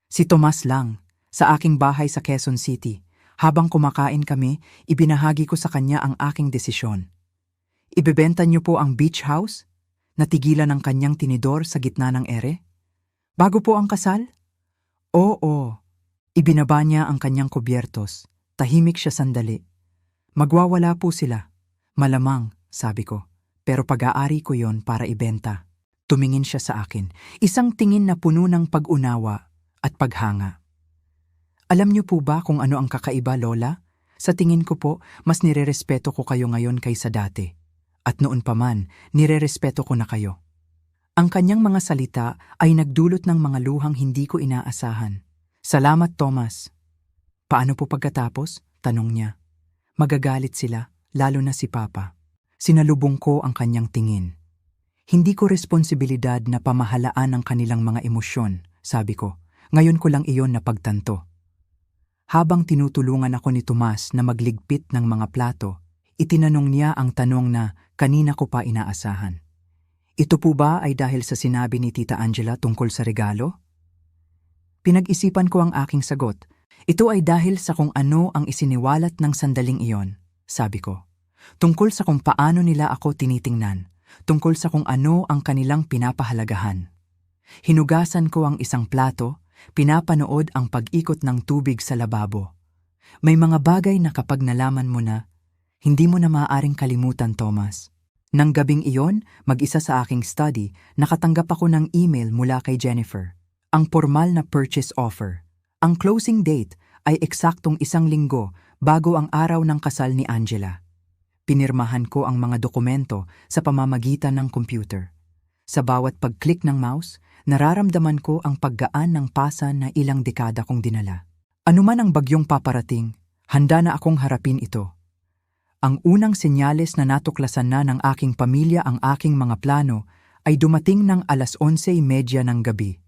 Si Tomas lang, sa aking bahay sa Quezon City. Habang kumakain kami, ibinahagi ko sa kanya ang aking desisyon. Ibebenta niyo po ang beach house? Natigilan ang kanyang tinidor sa gitna ng ere? Bago po ang kasal? Oo. Ibinaba niya ang kanyang kubyertos. Tahimik siya sandali. Magwawala po sila. Malamang, sabi ko. Pero pag-aari ko yon para ibenta. Tumingin siya sa akin, isang tingin na puno ng pag-unawa at paghanga. Alam niyo po ba kung ano ang kakaiba, Lola? Sa tingin ko po, mas nirerespeto ko kayo ngayon kaysa dati. At noon pa man, nirerespeto ko na kayo. Ang kanyang mga salita ay nagdulot ng mga luhang hindi ko inaasahan. Salamat, Thomas. Paano po pagkatapos? Tanong niya. Magagalit sila, lalo na si Papa. Sinalubong ko ang kanyang tingin. Hindi ko responsibilidad na pamahalaan ang kanilang mga emosyon, sabi ko. Ngayon ko lang iyon napagtanto. Habang tinutulungan ako ni Tomas na magligpit ng mga plato, itinanong niya ang tanong na kanina ko pa inaasahan. Ito po ba ay dahil sa sinabi ni Tita Angela tungkol sa regalo? Pinag-isipan ko ang aking sagot. Ito ay dahil sa kung ano ang isiniwalat ng sandaling iyon, sabi ko. Tungkol sa kung paano nila ako tinitingnan. Tungkol sa kung ano ang kanilang pinapahalagahan. Hinugasan ko ang isang plato, pinapanood ang pag-ikot ng tubig sa lababo. May mga bagay na kapag nalaman mo na, Hindi mo na maaaring kalimutan, Thomas. Nang gabing iyon, mag-isa sa aking study, nakatanggap ako ng email mula kay Jennifer. Ang formal na purchase offer. Ang closing date ay eksaktong 1 linggo bago ang araw ng kasal ni Angela. Pinirmahan ko ang mga dokumento sa pamamagitan ng computer. Sa bawat pag-click ng mouse, nararamdaman ko ang paggaan ng pasa na ilang dekada kong dinala. Anuman ang bagyong paparating, handa na akong harapin ito. Ang unang senyales na natuklasan na ng aking pamilya ang aking mga plano ay dumating ng 11:30 ng gabi.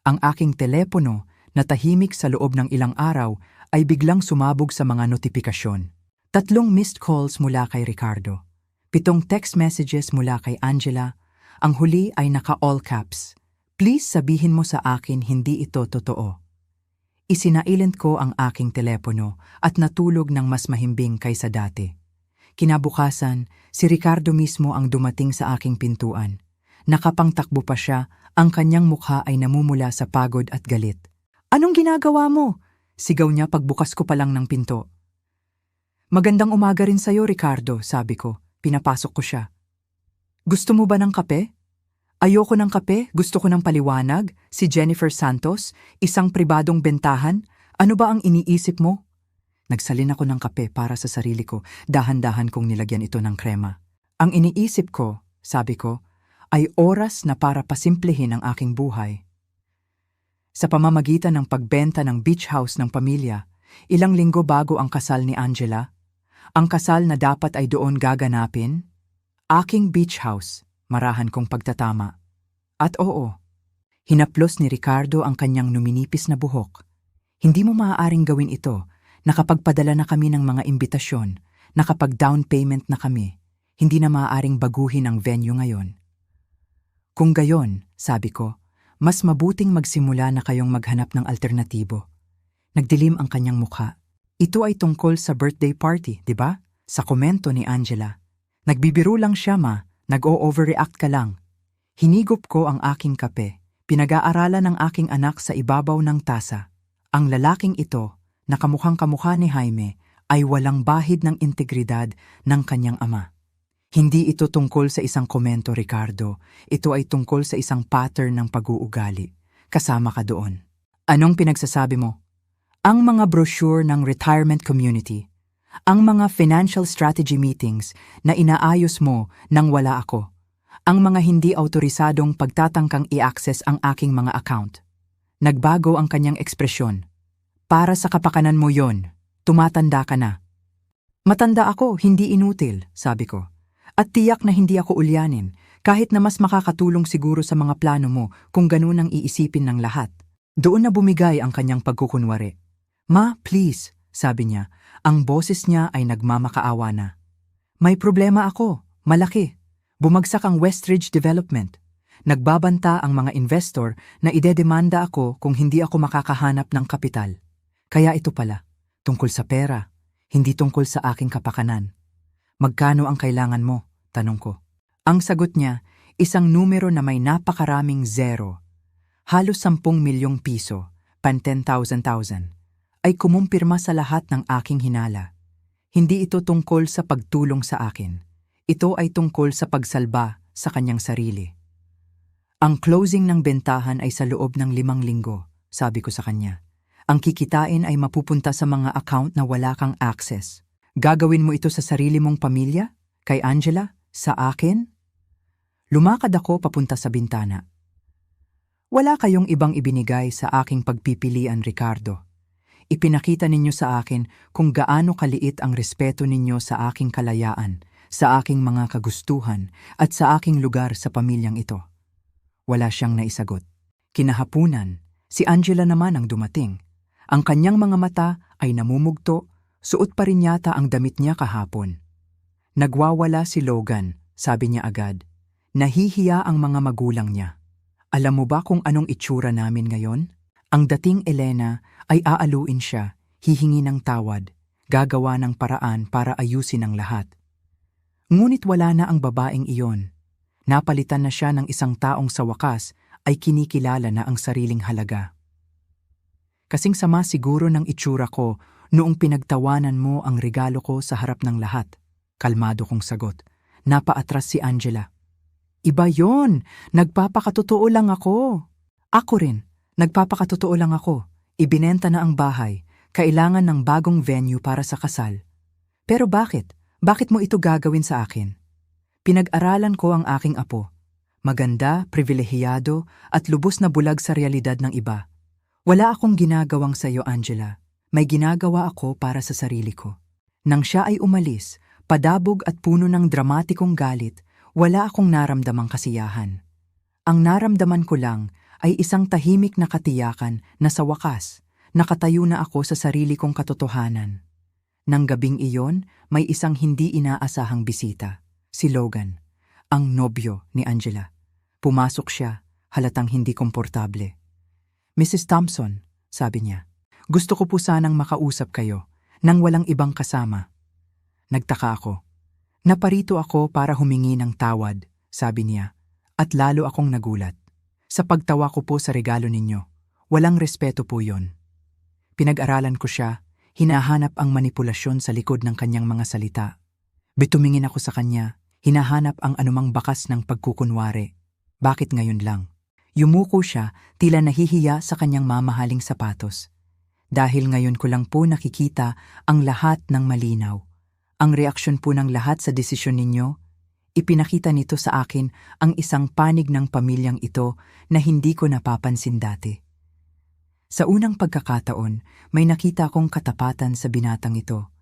Ang aking telepono na tahimik sa loob ng ilang araw ay biglang sumabog sa mga notifikasyon. 3 missed calls mula kay Ricardo. 7 text messages mula kay Angela. Ang huli ay naka-all caps. Please sabihin mo sa akin hindi ito totoo. Isinailent ko ang aking telepono at natulog ng mas mahimbing kaysa dati. Kinabukasan, si Ricardo mismo ang dumating sa aking pintuan. Nakapangtakbo pa siya, ang kanyang mukha ay namumula sa pagod at galit. "Anong ginagawa mo?" Sigaw niya pagbukas ko pa lang ng pinto. "Magandang umaga rin sa'yo, Ricardo," sabi ko. Pinapasok ko siya. "Gusto mo ba ng kape?" "Ayoko ng kape, gusto ko ng paliwanag, si Jennifer Santos, isang pribadong bentahan. Ano ba ang iniisip mo?" Nagsalin ako ng kape para sa sarili ko, dahan-dahan kong nilagyan ito ng krema. "Ang iniisip ko," sabi ko, "ay oras na para pasimplehin ang aking buhay." Sa pamamagitan ng pagbenta ng beach house ng pamilya, ilang linggo bago ang kasal ni Angela, ang kasal na dapat ay doon gaganapin, aking beach house, marahan kong pagtatama. At oo, hinaplos ni Ricardo ang kanyang numinipis na buhok. "Hindi mo maaaring gawin ito. Nakapagpadala na kami ng mga imbitasyon, nakapag-down payment na kami. Hindi na maaaring baguhin ang venue ngayon." "Kung gayon," sabi ko, "mas mabuting magsimula na kayong maghanap ng alternatibo." Nagdilim ang kanyang mukha. "Ito ay tungkol sa birthday party, di ba?" Sa komento ni Angela. "Nagbibiro lang siya, ma. Nag-o-overreact ka lang." Hinigop ko ang aking kape. Pinag-aaralan ng aking anak sa ibabaw ng tasa. Ang lalaking ito, na kamukhang-kamukha ni Jaime, ay walang bahid ng integridad ng kanyang ama. Hindi ito tungkol sa isang komento, Ricardo. Ito ay tungkol sa isang pattern ng pag-uugali. Kasama ka doon. Anong pinagsasabi mo? Ang mga brochure ng retirement community. Ang mga financial strategy meetings na inaayos mo nang wala ako. Ang mga hindi autorisadong pagtatangkang i-access ang aking mga account. Nagbago ang kanyang ekspresyon. "Para sa kapakanan mo yon, tumatanda ka na." "Matanda ako, hindi inutil," sabi ko. "At tiyak na hindi ako ulyanin, kahit na mas makakatulong siguro sa mga plano mo kung ganun ang iisipin ng lahat." Doon na bumigay ang kanyang pagkukunwari. "Ma, please," sabi niya, ang boses niya ay nagmamakaawa na. "May problema ako, malaki. Bumagsak ang Westridge Development. Nagbabanta ang mga investor na idedemanda ako kung hindi ako makakahanap ng kapital. Kaya ito pala, tungkol sa pera, hindi tungkol sa aking kapakanan." "Magkano ang kailangan mo?" tanong ko. Ang sagot niya, isang numero na may napakaraming zero. Halos 10 milyong piso, pan 10,000, ay kumumpirma sa lahat ng aking hinala. Hindi ito tungkol sa pagtulong sa akin. Ito ay tungkol sa pagsalba sa kanyang sarili. "Ang closing ng bentahan ay sa loob ng 5 linggo, sabi ko sa kanya. "Ang kikitain ay mapupunta sa mga account na wala kang access. Gagawin mo ito sa sarili mong pamilya? Kay Angela? Sa akin?" Lumakad ako papunta sa bintana. "Wala kayong ibang ibinigay sa aking pagpipilian, Ricardo. Ipinakita ninyo sa akin kung gaano kaliit ang respeto ninyo sa aking kalayaan, sa aking mga kagustuhan, at sa aking lugar sa pamilyang ito." Wala siyang naisagot. Kinahapunan, si Angela naman ang dumating. Ang kanyang mga mata ay namumugto, suot pa rin yata ang damit niya kahapon. "Nagwawala si Logan," sabi niya agad. "Nahihiya ang mga magulang niya. Alam mo ba kung anong itsura namin ngayon? Ang dating Elena ay aaluin siya, hihingi ng tawad, gagawa ng paraan para ayusin ang lahat. Ngunit wala na ang babaeng iyon. Napalitan na siya ng isang taong sa wakas ay kinikilala na ang sariling halaga. Kasing sama siguro ng itsura ko Noong pinagtawanan mo ang regalo ko sa harap ng lahat, kalmado kong sagot. Napaatras si Angela. Iba yon, nagpapakatotoo lang ako. Ako rin, nagpapakatotoo lang ako. Ibinenta na ang bahay, kailangan ng bagong venue para sa kasal. Pero bakit? Bakit mo ito gagawin sa akin? Pinag-aralan ko ang aking apo. Maganda, pribilehiyado, at lubos na bulag sa realidad ng iba. Wala akong ginagawang sa iyo, Angela. May ginagawa ako para sa sarili ko. Nang siya ay umalis, padabog at puno ng dramatikong galit, wala akong naramdamang kasiyahan. Ang naramdaman ko lang ay isang tahimik na katiyakan na sa wakas, nakatayo na ako sa sarili kong katotohanan. Nang gabing iyon, may isang hindi inaasahang bisita, si Logan, ang nobyo ni Angela. Pumasok siya, halatang hindi komportable. Mrs. Thompson, sabi niya, gusto ko po sanang makausap kayo nang walang ibang kasama. Nagtaka ako. Naparito ako para humingi ng tawad, sabi niya, at lalo akong nagulat. Sa pagtawa ko po sa regalo ninyo, walang respeto po yon. Pinag-aralan ko siya, hinahanap ang manipulasyon sa likod ng kanyang mga salita. Bitumingin ako sa kanya, hinahanap ang anumang bakas ng pagkukunwari. Bakit ngayon lang? Yumuko siya, tila nahihiya sa kanyang mamahaling sapatos. Dahil ngayon ko lang po nakikita ang lahat ng malinaw. Ang reaksyon po ng lahat sa desisyon ninyo, ipinakita nito sa akin ang isang panig ng pamilyang ito na hindi ko napapansin dati. Sa unang pagkakataon, may nakita akong katapatan sa binatang ito.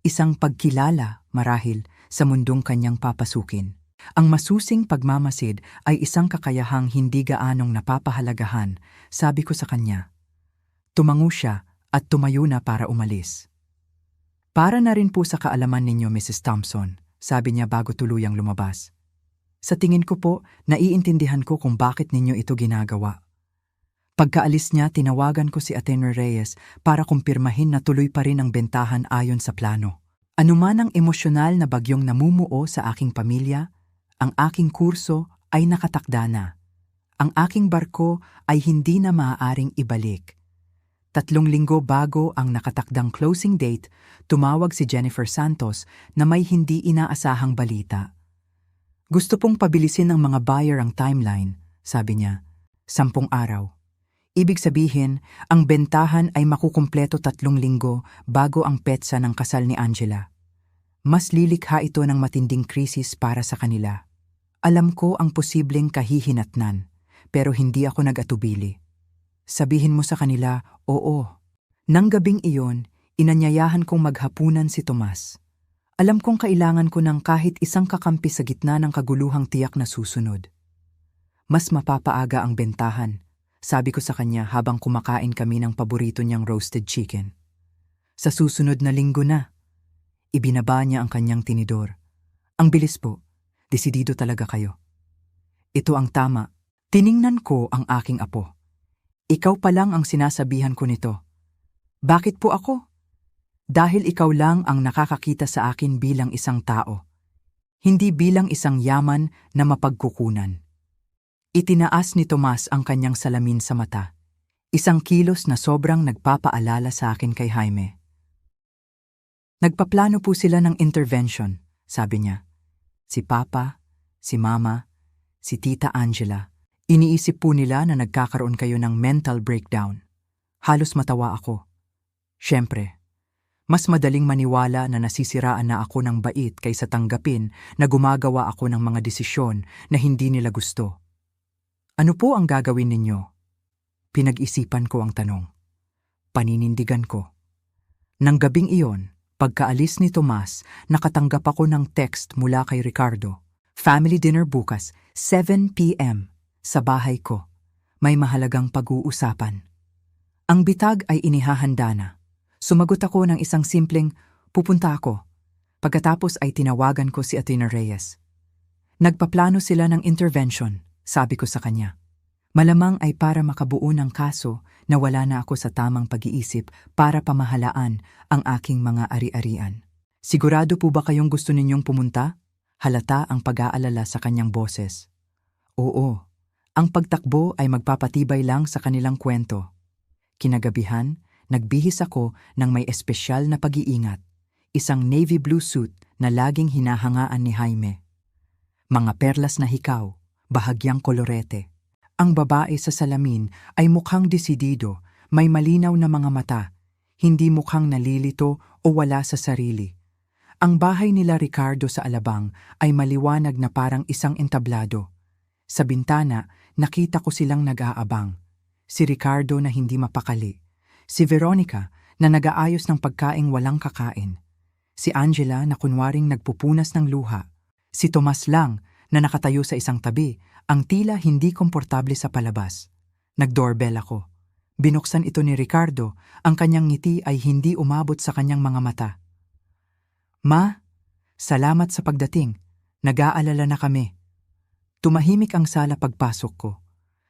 Isang pagkilala, marahil, sa mundong kanyang papasukin. Ang masusing pagmamasid ay isang kakayahang hindi gaanong napapahalagahan, sabi ko sa kanya. Tumango siya at tumayo na para umalis. Para na rin po sa kaalaman ninyo, Mrs. Thompson, sabi niya bago tuluyang lumabas. Sa tingin ko po, naiintindihan ko kung bakit ninyo ito ginagawa. Pagkaalis niya, tinawagan ko si Atty. Reyes para kumpirmahin na tuloy pa rin ang bentahan ayon sa plano. Anuman ang emosyonal na bagyong namumuo sa aking pamilya, ang aking kurso ay nakatakda na. Ang aking barko ay hindi na maaaring ibalik. 3 linggo bago ang nakatakdang closing date, tumawag si Jennifer Santos na may hindi inaasahang balita. Gusto pong pabilisin ng mga buyer ang timeline, sabi niya. 10 araw. Ibig sabihin, ang bentahan ay makukumpleto 3 linggo bago ang petsa ng kasal ni Angela. Mas lilikha ito ng matinding krisis para sa kanila. Alam ko ang posibleng kahihinatnan, pero hindi ako nag-atubili. Sabihin mo sa kanila, oo. Nang gabing iyon, inanyayahan kong maghapunan si Tomas. Alam kong kailangan ko ng kahit isang kakampi sa gitna ng kaguluhang tiyak na susunod. Mas mapapaaga ang bentahan, sabi ko sa kanya habang kumakain kami ng paborito niyang roasted chicken. Sa susunod na linggo na. Ibinaba niya ang kanyang tinidor. Ang bilis po, desidido talaga kayo. Ito ang tama. Tiningnan ko ang aking apo. Ikaw pa lang ang sinasabihan ko nito. Bakit po ako? Dahil ikaw lang ang nakakakita sa akin bilang isang tao. Hindi bilang isang yaman na mapagkukunan. Itinaas ni Tomas ang kanyang salamin sa mata. Isang kilos na sobrang nagpapaalala sa akin kay Jaime. Nagpaplano po sila ng intervention, sabi niya. Si Papa, si Mama, si Tita Angela. Iniisip po nila na nagkakaroon kayo ng mental breakdown. Halos matawa ako. Siyempre, mas madaling maniwala na nasisiraan na ako ng bait kaysa tanggapin na gumagawa ako ng mga desisyon na hindi nila gusto. Ano po ang gagawin ninyo? Pinag-isipan ko ang tanong. Paninindigan ko. Nang gabing iyon, pagkaalis ni Tomas, nakatanggap ako ng text mula kay Ricardo. Family dinner bukas, 7 p.m. Sa bahay ko. May mahalagang pag-uusapan. Ang bitag ay inihahanda na. Sumagot ako ng isang simpleng, pupunta ako. Pagkatapos ay tinawagan ko si Atty. Reyes. Nagpaplano sila ng intervention, sabi ko sa kanya. Malamang ay para makabuo ng kaso na wala na ako sa tamang pag-iisip para pamahalaan ang aking mga ari-arian. Sigurado po ba kayong gusto ninyong pumunta? Halata ang pag-aalala sa kanyang boses. Oo. Ang pagtakbo ay magpapatibay lang sa kanilang kwento. Kinagabihan, Nagbihis ako ng may espesyal na pag-iingat, isang navy blue suit na laging hinahangaan ni Jaime. Mga perlas na hikaw, bahagyang kolorete. Ang babae sa salamin ay mukhang desidido, may malinaw na mga mata, hindi mukhang nalilito o wala sa sarili. Ang bahay nila Ricardo sa Alabang ay maliwanag na parang isang entablado. Sa bintana, nakita ko silang nag-aabang. Si Ricardo na hindi mapakali. Si Veronica na nag-aayos ng pagkaing walang kakain. Si Angela na kunwaring nagpupunas ng luha. Si Tomas lang na nakatayo sa isang tabi, ang tila hindi komportable sa palabas. Nag-doorbell ako. Binuksan ito ni Ricardo, ang kanyang ngiti ay hindi umabot sa kanyang mga mata. "Ma, salamat sa pagdating. Nag-aalala na kami." Tumahimik ang sala pagpasok ko.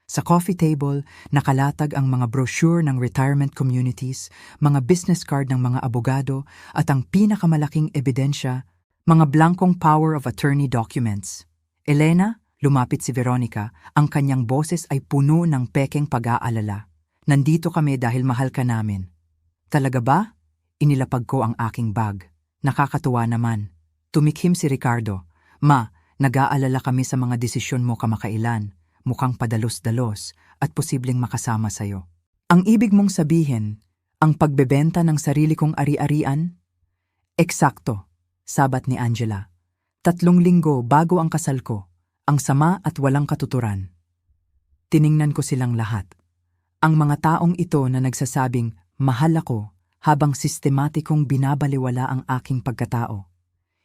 Sa coffee table, nakalatag ang mga brochure ng retirement communities, mga business card ng mga abogado, at ang pinakamalaking ebidensya, mga blankong power of attorney documents. "Elena," lumapit si Veronica, ang kanyang boses ay puno ng pekeng pag-aalala. "Nandito kami dahil mahal ka namin." "Talaga ba?" Inilapag ko ang aking bag. "Nakakatuwa naman." Tumikhim si Ricardo. "Ma, nag-aalala kami sa mga desisyon mo kamakailan. Mukhang padalos-dalos at posibleng makasama sa'yo." "Ang ibig mong sabihin, ang pagbebenta ng sarili kong ari-arian?" "Eksakto," sabat ni Angela. 3 linggo bago ang kasal ko, ang sama at walang katuturan. Tiningnan ko silang lahat. Ang mga taong ito na nagsasabing, "Mahal ako," habang sistematikong binabaliwala ang aking pagkatao.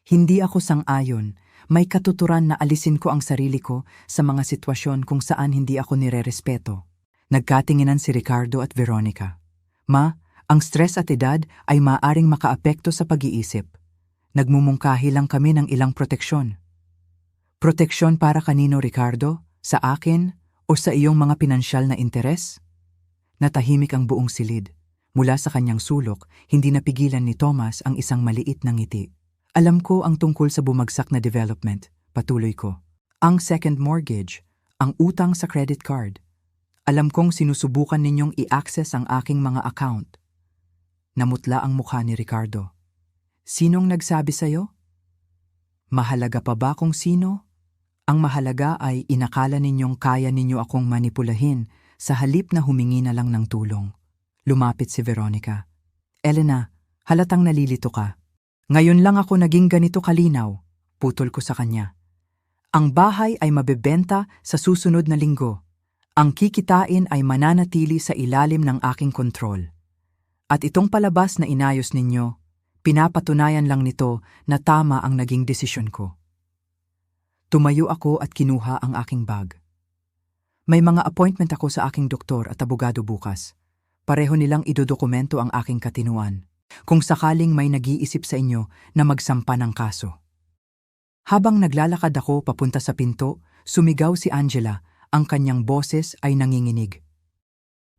Hindi ako sang-ayon. May katuturan na alisin ko ang sarili ko sa mga sitwasyon kung saan hindi ako nirerespeto. Nagkatinginan si Ricardo at Veronica. "Ma, ang stress at edad ay maaaring makaapekto sa pag-iisip. Nagmumungkahi lang kami ng ilang proteksyon." "Proteksyon para kanino, Ricardo? Sa akin o sa iyong mga pinansyal na interes?" Natahimik ang buong silid. Mula sa kanyang sulok, hindi napigilan ni Thomas ang isang maliit na ngiti. "Alam ko ang tungkol sa bumagsak na development," patuloy ko. "Ang second mortgage, ang utang sa credit card. Alam kong sinusubukan ninyong i-access ang aking mga account." Namutla ang mukha ni Ricardo. "Sinong nagsabi sa'yo?" "Mahalaga pa ba kung sino? Ang mahalaga ay inakala ninyong kaya ninyo akong manipulahin sa halip na humingi na lang ng tulong." Lumapit si Veronica. "Elena, halatang nalilito ka. Ngayon lang ako naging ganito kalinaw," putol ko sa kanya. "Ang bahay ay mabebenta sa susunod na linggo. Ang kikitain ay mananatili sa ilalim ng aking kontrol. At itong palabas na inayos ninyo, pinapatunayan lang nito na tama ang naging desisyon ko." Tumayo ako at kinuha ang aking bag. "May mga appointment ako sa aking doktor at abogado bukas. Pareho nilang idodokumento ang aking katinuan, kung sakaling may nag-iisip sa inyo na magsampa ng kaso." Habang naglalakad ako papunta sa pinto, sumigaw si Angela, ang kanyang boses ay nanginginig.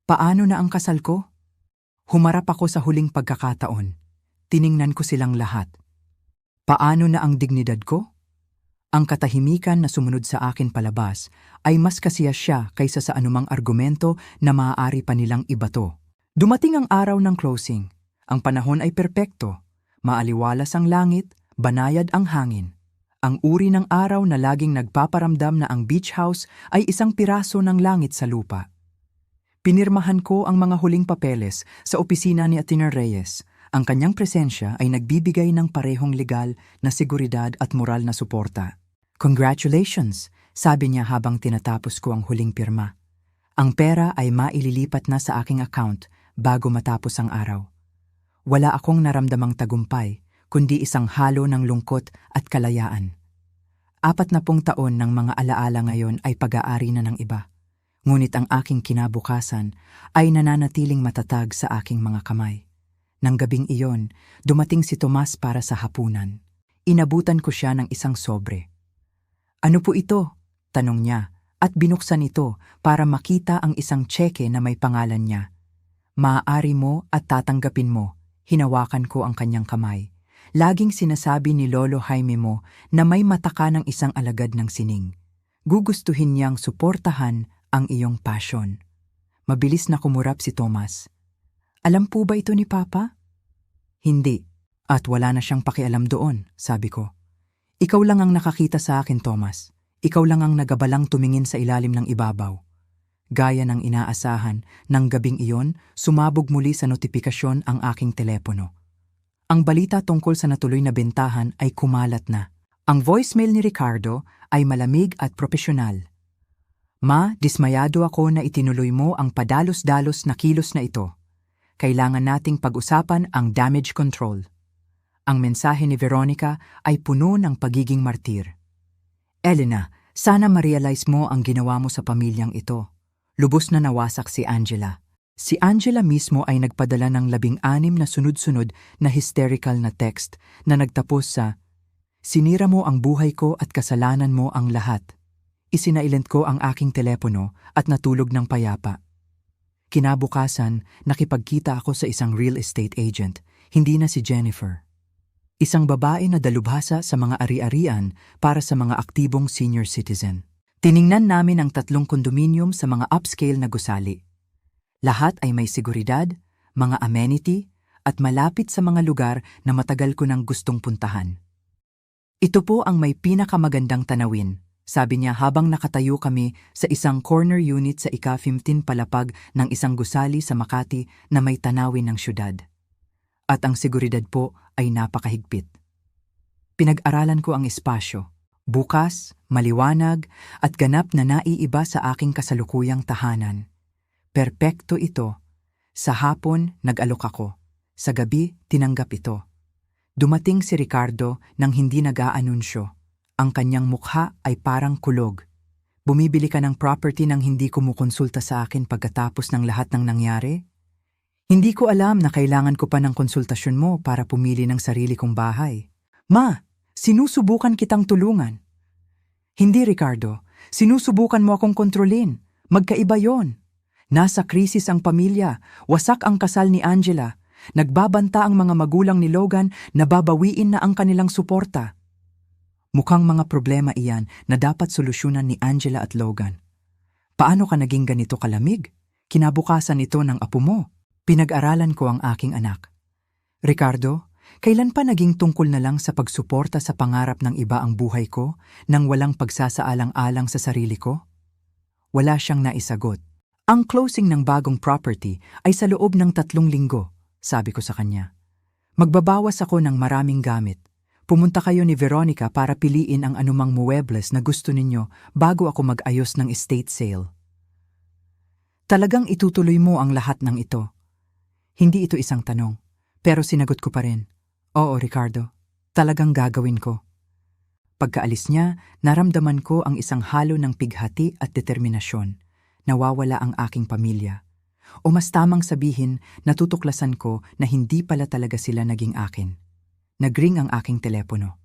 "Paano na ang kasal ko?" Humarap ako sa huling pagkakataon. Tiningnan ko silang lahat. "Paano na ang dignidad ko?" Ang katahimikan na sumunod sa akin palabas ay mas kasiya siya kaysa sa anumang argumento na maaari pa nilang ibato. Dumating ang araw ng closing. Ang panahon ay perpekto. Maaliwalas ang langit, banayad ang hangin. Ang uri ng araw na laging nagpaparamdam na ang beach house ay isang piraso ng langit sa lupa. Pinirmahan ko ang mga huling papeles sa opisina ni Ateneo Reyes. Ang kanyang presensya ay nagbibigay ng parehong legal na seguridad at moral na suporta. "Congratulations," sabi niya habang tinatapos ko ang huling pirma. "Ang pera ay maililipat na sa aking account bago matapos ang araw." Wala akong naramdamang tagumpay, kundi isang halo ng lungkot at kalayaan. 40 taon ng mga alaala ngayon ay pag-aari na ng iba. Ngunit ang aking kinabukasan ay nananatiling matatag sa aking mga kamay. Nang gabing iyon, dumating si Tomas para sa hapunan. Inabutan ko siya ng isang sobre. "Ano po ito?" tanong niya, at binuksan ito para makita ang isang tseke na may pangalan niya. "Maaari mo at tatanggapin mo." Hinawakan ko ang kanyang kamay. Laging sinasabi ni Lolo Jaime mo na may mata ka ng isang alagad ng sining. Gugustuhin niyang suportahan ang iyong passion. Mabilis na kumurap si Thomas. Alam po ba ito ni Papa? Hindi. At wala na siyang pakialam doon, sabi ko. Ikaw lang ang nakakita sa akin, Thomas. Ikaw lang ang nagabalang tumingin sa ilalim ng ibabaw. Gaya ng inaasahan, ng gabing iyon, sumabog muli sa notifikasyon ang aking telepono. Ang balita tungkol sa natuloy na bentahan ay kumalat na. Ang voicemail ni Ricardo ay malamig at propesyonal. Ma, dismayado ako na itinuloy mo ang padalos-dalos na kilos na ito. Kailangan nating pag-usapan ang damage control. Ang mensahe ni Veronica ay puno ng pagiging martir. Elena, sana ma-realize mo ang ginawa mo sa pamilyang ito. Lubos na nawasak si Angela. Si Angela mismo ay nagpadala ng 16 na sunod-sunod na hysterical na text na nagtapos sa, "Sinira mo ang buhay ko at kasalanan mo ang lahat." Isinailent ko ang aking telepono at natulog ng payapa. Kinabukasan, nakipagkita ako sa isang real estate agent, hindi na si Jennifer. Isang babae na dalubhasa sa mga ari-arian para sa mga aktibong senior citizen. Tiningnan namin ang 3 kondominium sa mga upscale na gusali. Lahat ay may seguridad, mga amenity, at malapit sa mga lugar na matagal ko nang gustong puntahan. Ito po ang may pinakamagandang tanawin, sabi niya habang nakatayo kami sa isang corner unit sa ika-15 palapag ng isang gusali sa Makati na may tanawin ng syudad. At ang seguridad po ay napakahigpit. Pinag-aralan ko ang espasyo. Bukas, maliwanag, at ganap na naiiba sa aking kasalukuyang tahanan. Perpekto ito. Sa hapon, nag-alok ako. Sa gabi, tinanggap ito. Dumating si Ricardo nang hindi nag-aanunsyo. Ang kanyang mukha ay parang kulog. Bumibili ka ng property nang hindi kumukonsulta sa akin pagkatapos ng lahat ng nangyari? Hindi ko alam na kailangan ko pa ng konsultasyon mo para pumili ng sarili kong bahay. Ma, sinusubukan kitang tulungan. Hindi, Ricardo. Sinusubukan mo akong kontrolin. Magkaiba yon. Nasa krisis ang pamilya. Wasak ang kasal ni Angela. Nagbabanta ang mga magulang ni Logan na babawiin na ang kanilang suporta. Mukhang mga problema iyan na dapat solusyonan ni Angela at Logan. Paano ka naging ganito kalamig? Kinabukasan ito ng apo mo. Pinag-aralan ko ang aking anak. Ricardo, kailan pa naging tungkol na lang sa pagsuporta sa pangarap ng iba ang buhay ko nang walang pagsasaalang-alang sa sarili ko? Wala siyang naisagot. Ang closing ng bagong property ay sa loob ng 3 linggo, sabi ko sa kanya. Magbabawas ako ng maraming gamit. Pumunta kayo ni Veronica para piliin ang anumang muebles na gusto ninyo bago ako mag-ayos ng estate sale. Talagang itutuloy mo ang lahat ng ito. Hindi ito isang tanong, pero sinagot ko pa rin. Oo, Ricardo, talagang gagawin ko. Pagkaalis niya, naramdaman ko ang isang halo ng pighati at determinasyon. Nawawala ang aking pamilya. O mas tamang sabihin, natutuklasan ko na hindi pala talaga sila naging akin. Nagring ang aking telepono.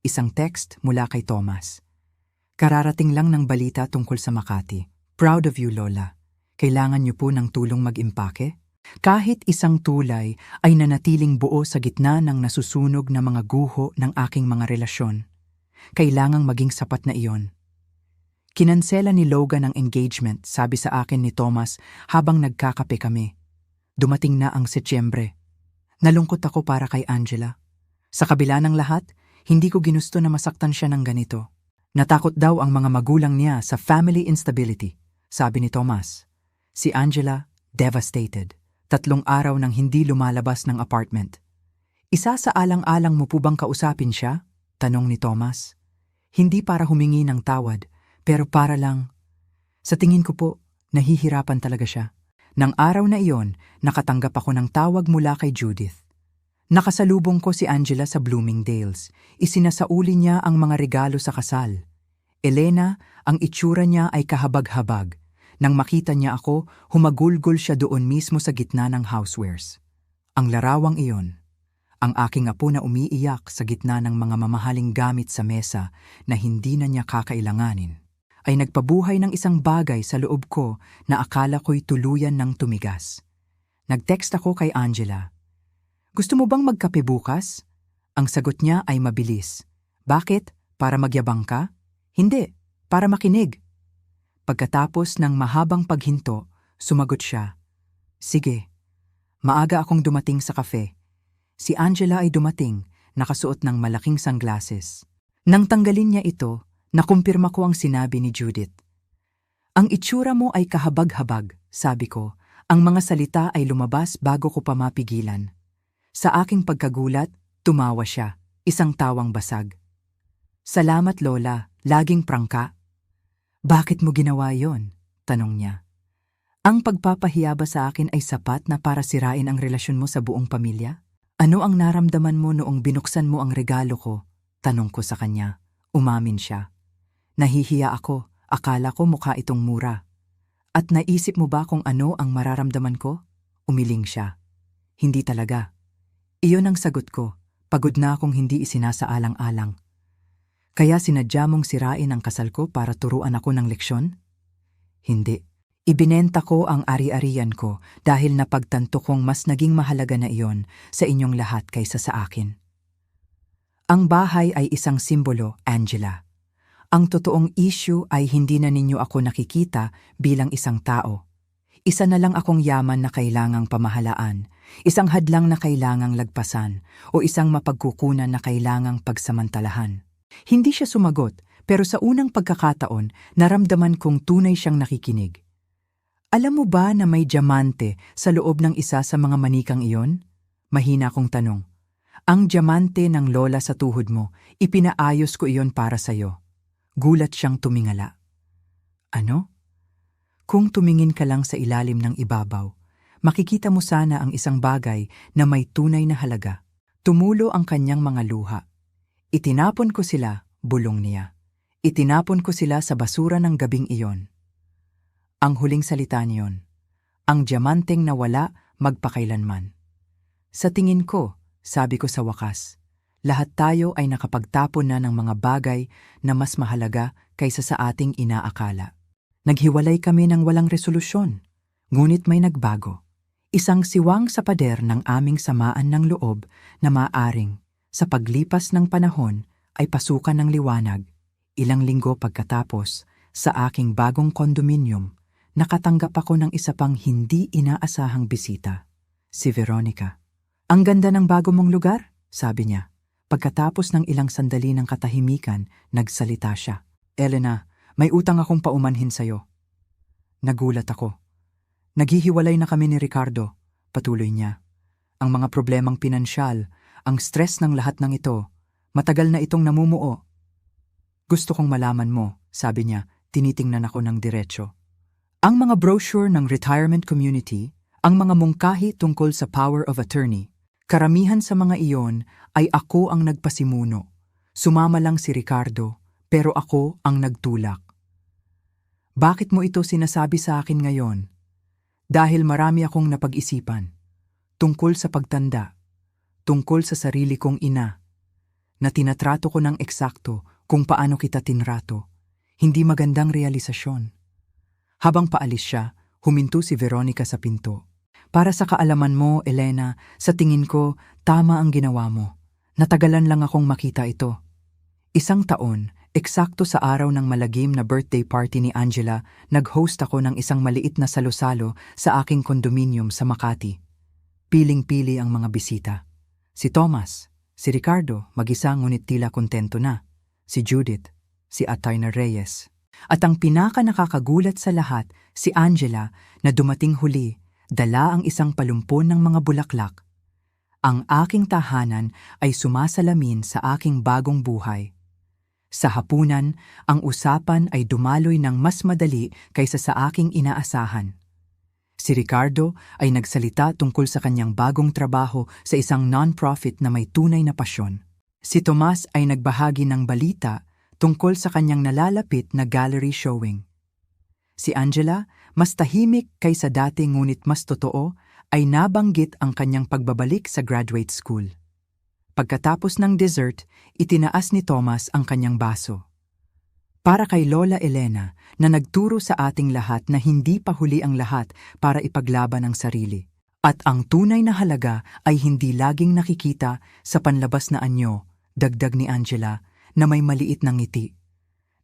Isang text mula kay Thomas. Kararating lang ng balita tungkol sa Makati. Proud of you, Lola. Kailangan niyo po ng tulong mag-impake? Kahit isang tulay ay nanatiling buo sa gitna ng nasusunog na mga guho ng aking mga relasyon. Kailangang maging sapat na iyon. Kinansela ni Logan ang engagement, sabi sa akin ni Thomas habang nagkakape kami. Dumating na ang Setyembre. Nalungkot ako para kay Angela. Sa kabila ng lahat, hindi ko ginusto na masaktan siya ng ganito. Natakot daw ang mga magulang niya sa family instability, sabi ni Thomas. Si Angela, devastated. 3 araw nang hindi lumalabas ng apartment. Isa sa alang-alang mo po bang kausapin siya? Tanong ni Thomas. Hindi para humingi ng tawad, pero para lang. Sa tingin ko po, nahihirapan talaga siya. Nang araw na iyon, nakatanggap ako ng tawag mula kay Judith. Nakasalubong ko si Angela sa Bloomingdale's. Isinasauli niya ang mga regalo sa kasal. Elena, ang itsura niya ay kahabag-habag. Nang makita niya ako, humagulgol siya doon mismo sa gitna ng housewares. Ang larawang iyon, ang aking apo na umiiyak sa gitna ng mga mamahaling gamit sa mesa na hindi na niya kakailanganin, ay nagpabuhay ng isang bagay sa loob ko na akala ko'y tuluyan ng tumigas. Nag-text ako kay Angela. Gusto mo bang magkape bukas? Ang sagot niya ay mabilis. Bakit? Para magyabang ka? Hindi, para makinig. Pagkatapos ng mahabang paghinto, sumagot siya. Sige, Maaga akong dumating sa kafe. Si Angela ay dumating, nakasuot ng malaking sunglasses. Nang tanggalin niya ito, nakumpirma ko ang sinabi ni Judith. Ang itsura mo ay kahabag-habag, sabi ko. Ang mga salita ay lumabas bago ko pa mapigilan. Sa aking pagkagulat, tumawa siya, isang tawang basag. Salamat Lola, laging prangka. Bakit mo ginawa yon? Tanong niya. Ang pagpapahiya ba sa akin ay sapat na para sirain ang relasyon mo sa buong pamilya? Ano ang naramdaman mo noong binuksan mo ang regalo ko? Tanong ko sa kanya. Umamin siya. Nahihiya ako, akala ko mukha itong mura. At naisip mo ba kung ano ang mararamdaman ko? Umiling siya. Hindi talaga. Iyon ang sagot ko. Pagod na akong hindi isinasaalang-alang. Kaya sinadya mong sirain ang kasal ko para turuan ako ng leksyon? Hindi. Ibinenta ko ang ari-arian ko dahil napagtanto kong mas naging mahalaga na iyon sa inyong lahat kaysa sa akin. Ang bahay ay isang simbolo, Angela. Ang totoong issue ay hindi na ninyo ako nakikita bilang isang tao. Isa na lang akong yaman na kailangang pamahalaan, isang hadlang na kailangang lagpasan, o isang mapagkukunan na kailangang pagsamantalahan. Hindi siya sumagot, pero sa unang pagkakataon, naramdaman kong tunay siyang nakikinig. Alam mo ba na may diamante sa loob ng isa sa mga manikang iyon? Mahina kong tanong. Ang diamante ng lola sa tuhod mo, ipinaayos ko iyon para sa'yo. Gulat siyang tumingala. Ano? Kung tumingin ka lang sa ilalim ng ibabaw, makikita mo sana ang isang bagay na may tunay na halaga. Tumulo ang kanyang mga luha. Itinapon ko sila, bulong niya. Itinapon ko sila sa basura ng gabing iyon. Ang huling salita niyon, ang diamanteng nawala magpakailanman. Sa tingin ko, sabi ko sa wakas, lahat tayo ay nakapagtapon na ng mga bagay na mas mahalaga kaysa sa ating inaakala. Naghiwalay kami ng walang resolusyon, ngunit may nagbago. Isang siwang sa pader ng aming samaan ng loob na maaring, sa paglipas ng panahon, ay pasukan ng liwanag. Ilang linggo pagkatapos, sa aking bagong kondominium, nakatanggap ako ng isa pang hindi inaasahang bisita, si Veronica. Ang ganda ng bago mong lugar, sabi niya. Pagkatapos ng ilang sandali ng katahimikan, nagsalita siya. Elena, may utang akong paumanhin sa'yo. Nagulat ako. Naghihiwalay na kami ni Ricardo, patuloy niya. Ang mga problemang pinansyal, ang stress ng lahat ng ito, matagal na itong namumuo. Gusto kong malaman mo, sabi niya, tinitingnan ako ng diretsyo. Ang mga brochure ng retirement community, ang mga mungkahi tungkol sa power of attorney, karamihan sa mga iyon ay ako ang nagpasimuno. Sumama lang si Ricardo, pero ako ang nagtulak. Bakit mo ito sinasabi sa akin ngayon? Dahil marami akong napag-isipan. Tungkol sa pagtanda, tungkol sa sarili kong ina, na tinatrato ko ng eksakto kung paano kita tinrato. Hindi magandang realisasyon. Habang paalis siya, huminto si Veronica sa pinto. Para sa kaalaman mo, Elena, sa tingin ko, tama ang ginawa mo. Natagalan lang akong makita ito. Isang taon, eksakto sa araw ng malagim na birthday party ni Angela, nag-host ako ng isang maliit na salo-salo sa aking kondominium sa Makati. Piling-pili ang mga bisita. Si Thomas, si Ricardo, mag-isa ngunit tila kontento na. Si Judith, si Atayna Reyes. At ang pinaka-nakakagulat sa lahat, si Angela na dumating huli, dala ang isang palumpon ng mga bulaklak. Ang aking tahanan ay sumasalamin sa aking bagong buhay. Sa hapunan, ang usapan ay dumaloy ng mas madali kaysa sa aking inaasahan. Si Ricardo ay nagsalita tungkol sa kanyang bagong trabaho sa isang non-profit na may tunay na pasyon. Si Tomas ay nagbahagi ng balita tungkol sa kanyang nalalapit na gallery showing. Si Angela, mas tahimik kaysa dati ngunit mas totoo, ay nabanggit ang kanyang pagbabalik sa graduate school. Pagkatapos ng dessert, itinaas ni Thomas ang kanyang baso. Para kay Lola Elena na nagturo sa ating lahat na hindi pa huli ang lahat para ipaglaban ang sarili. At ang tunay na halaga ay hindi laging nakikita sa panlabas na anyo, dagdag ni Angela, na may maliit na ngiti.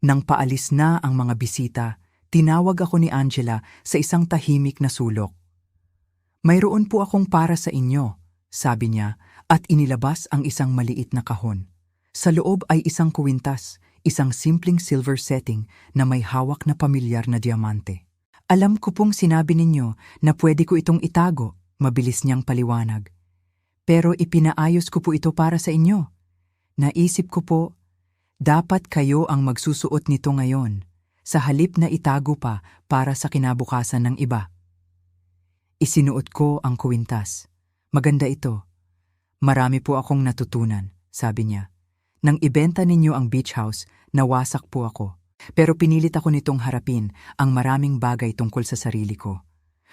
Nang paalis na ang mga bisita, tinawag ako ni Angela sa isang tahimik na sulok. Mayroon po akong para sa inyo, sabi niya at inilabas ang isang maliit na kahon. Sa loob ay isang kuwintas, isang simpleng silver setting na may hawak na pamilyar na diamante. Alam ko pong sinabi ninyo na pwede ko itong itago, mabilis niyang paliwanag. Pero ipinaayos ko po ito para sa inyo. Naisip ko po, dapat kayo ang magsusuot nito ngayon, sa halip na itago pa para sa kinabukasan ng iba. Isinuot ko ang kuwintas. Maganda ito. Marami po akong natutunan, sabi niya. Nang ibenta ninyo ang beach house, nawasak po ako. Pero pinilit ako nitong harapin ang maraming bagay tungkol sa sarili ko.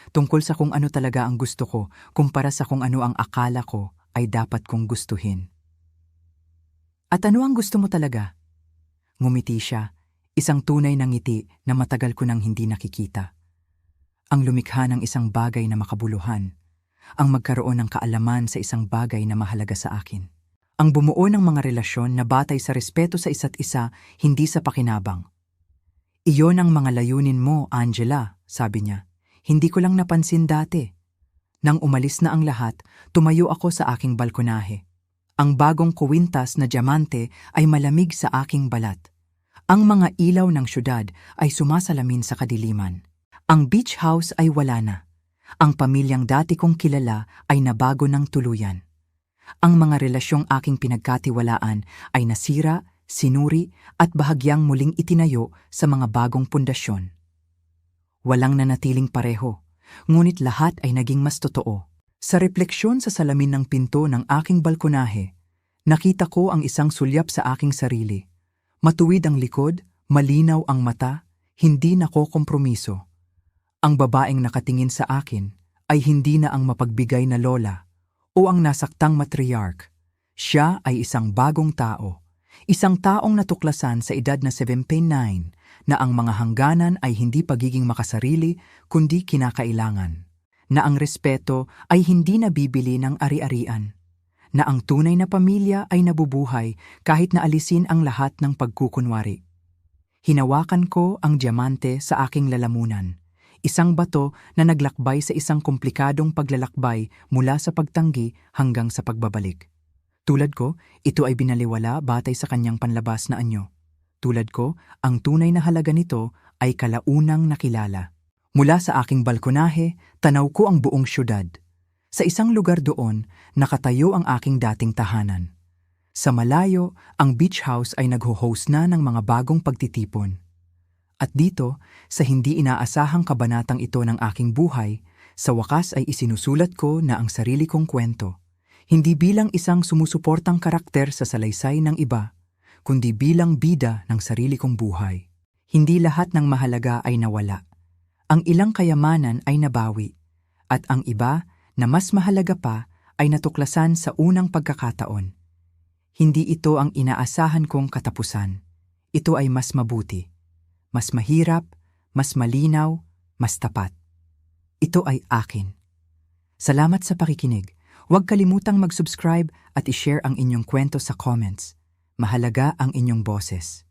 Tungkol sa kung ano talaga ang gusto ko, kumpara sa kung ano ang akala ko ay dapat kong gustuhin. At ano ang gusto mo talaga? Ngumiti siya, isang tunay na ngiti na matagal ko nang hindi nakikita. Ang lumikha ng isang bagay na makabuluhan, ang magkaroon ng kaalaman sa isang bagay na mahalaga sa akin. Ang bumuo ng mga relasyon na batay sa respeto sa isa't isa, hindi sa pakinabang. Iyon ang mga layunin mo, Angela, sabi niya. Hindi ko lang napansin dati. Nang umalis na ang lahat, tumayo ako sa aking balkonahe. Ang bagong kuwintas na diamante ay malamig sa aking balat. Ang mga ilaw ng syudad ay sumasalamin sa kadiliman. Ang beach house ay wala na. Ang pamilyang dati kong kilala ay nabago ng tuluyan. Ang mga relasyong aking pinagkatiwalaan ay nasira, sinuri at bahagyang muling itinayo sa mga bagong pundasyon. Walang nanatiling pareho, ngunit lahat ay naging mas totoo. Sa refleksyon sa salamin ng pinto ng aking balkonahe, nakita ko ang isang sulyap sa aking sarili. Matuwid ang likod, malinaw ang mata, hindi nakokompromiso. Ang babaeng nakatingin sa akin ay hindi na ang mapagbigay na lola o ang nasaktang matriarch. Siya ay isang bagong tao. Isang taong natuklasan sa edad na 79 na ang mga hangganan ay hindi pagiging makasarili kundi kinakailangan. Na ang respeto ay hindi nabibili ng ari-arian. Na ang tunay na pamilya ay nabubuhay kahit na alisin ang lahat ng pagkukunwari. Hinawakan ko ang diamante sa aking lalamunan. Isang bato na naglakbay sa isang komplikadong paglalakbay mula sa pagtanggi hanggang sa pagbabalik. Tulad ko, ito ay binaliwala batay sa kanyang panlabas na anyo. Tulad ko, ang tunay na halaga nito ay kalaunang nakilala. Mula sa aking balkonahe, tanaw ko ang buong syudad. Sa isang lugar doon, nakatayo ang aking dating tahanan. Sa malayo, ang beach house ay nagho-host na ng mga bagong pagtitipon. At dito, sa hindi inaasahang kabanatang ito ng aking buhay, sa wakas ay isinusulat ko na ang sarili kong kwento. Hindi bilang isang sumusuportang karakter sa salaysay ng iba, kundi bilang bida ng sarili kong buhay. Hindi lahat ng mahalaga ay nawala. Ang ilang kayamanan ay nabawi, at ang iba na mas mahalaga pa ay natuklasan sa unang pagkakataon. Hindi ito ang inaasahan kong katapusan. Ito ay mas mabuti. Mas mahirap, mas malinaw, mas tapat. Ito ay akin. Salamat sa pakikinig. Huwag kalimutang mag-subscribe at i-share ang inyong kwento sa comments. Mahalaga ang inyong boses.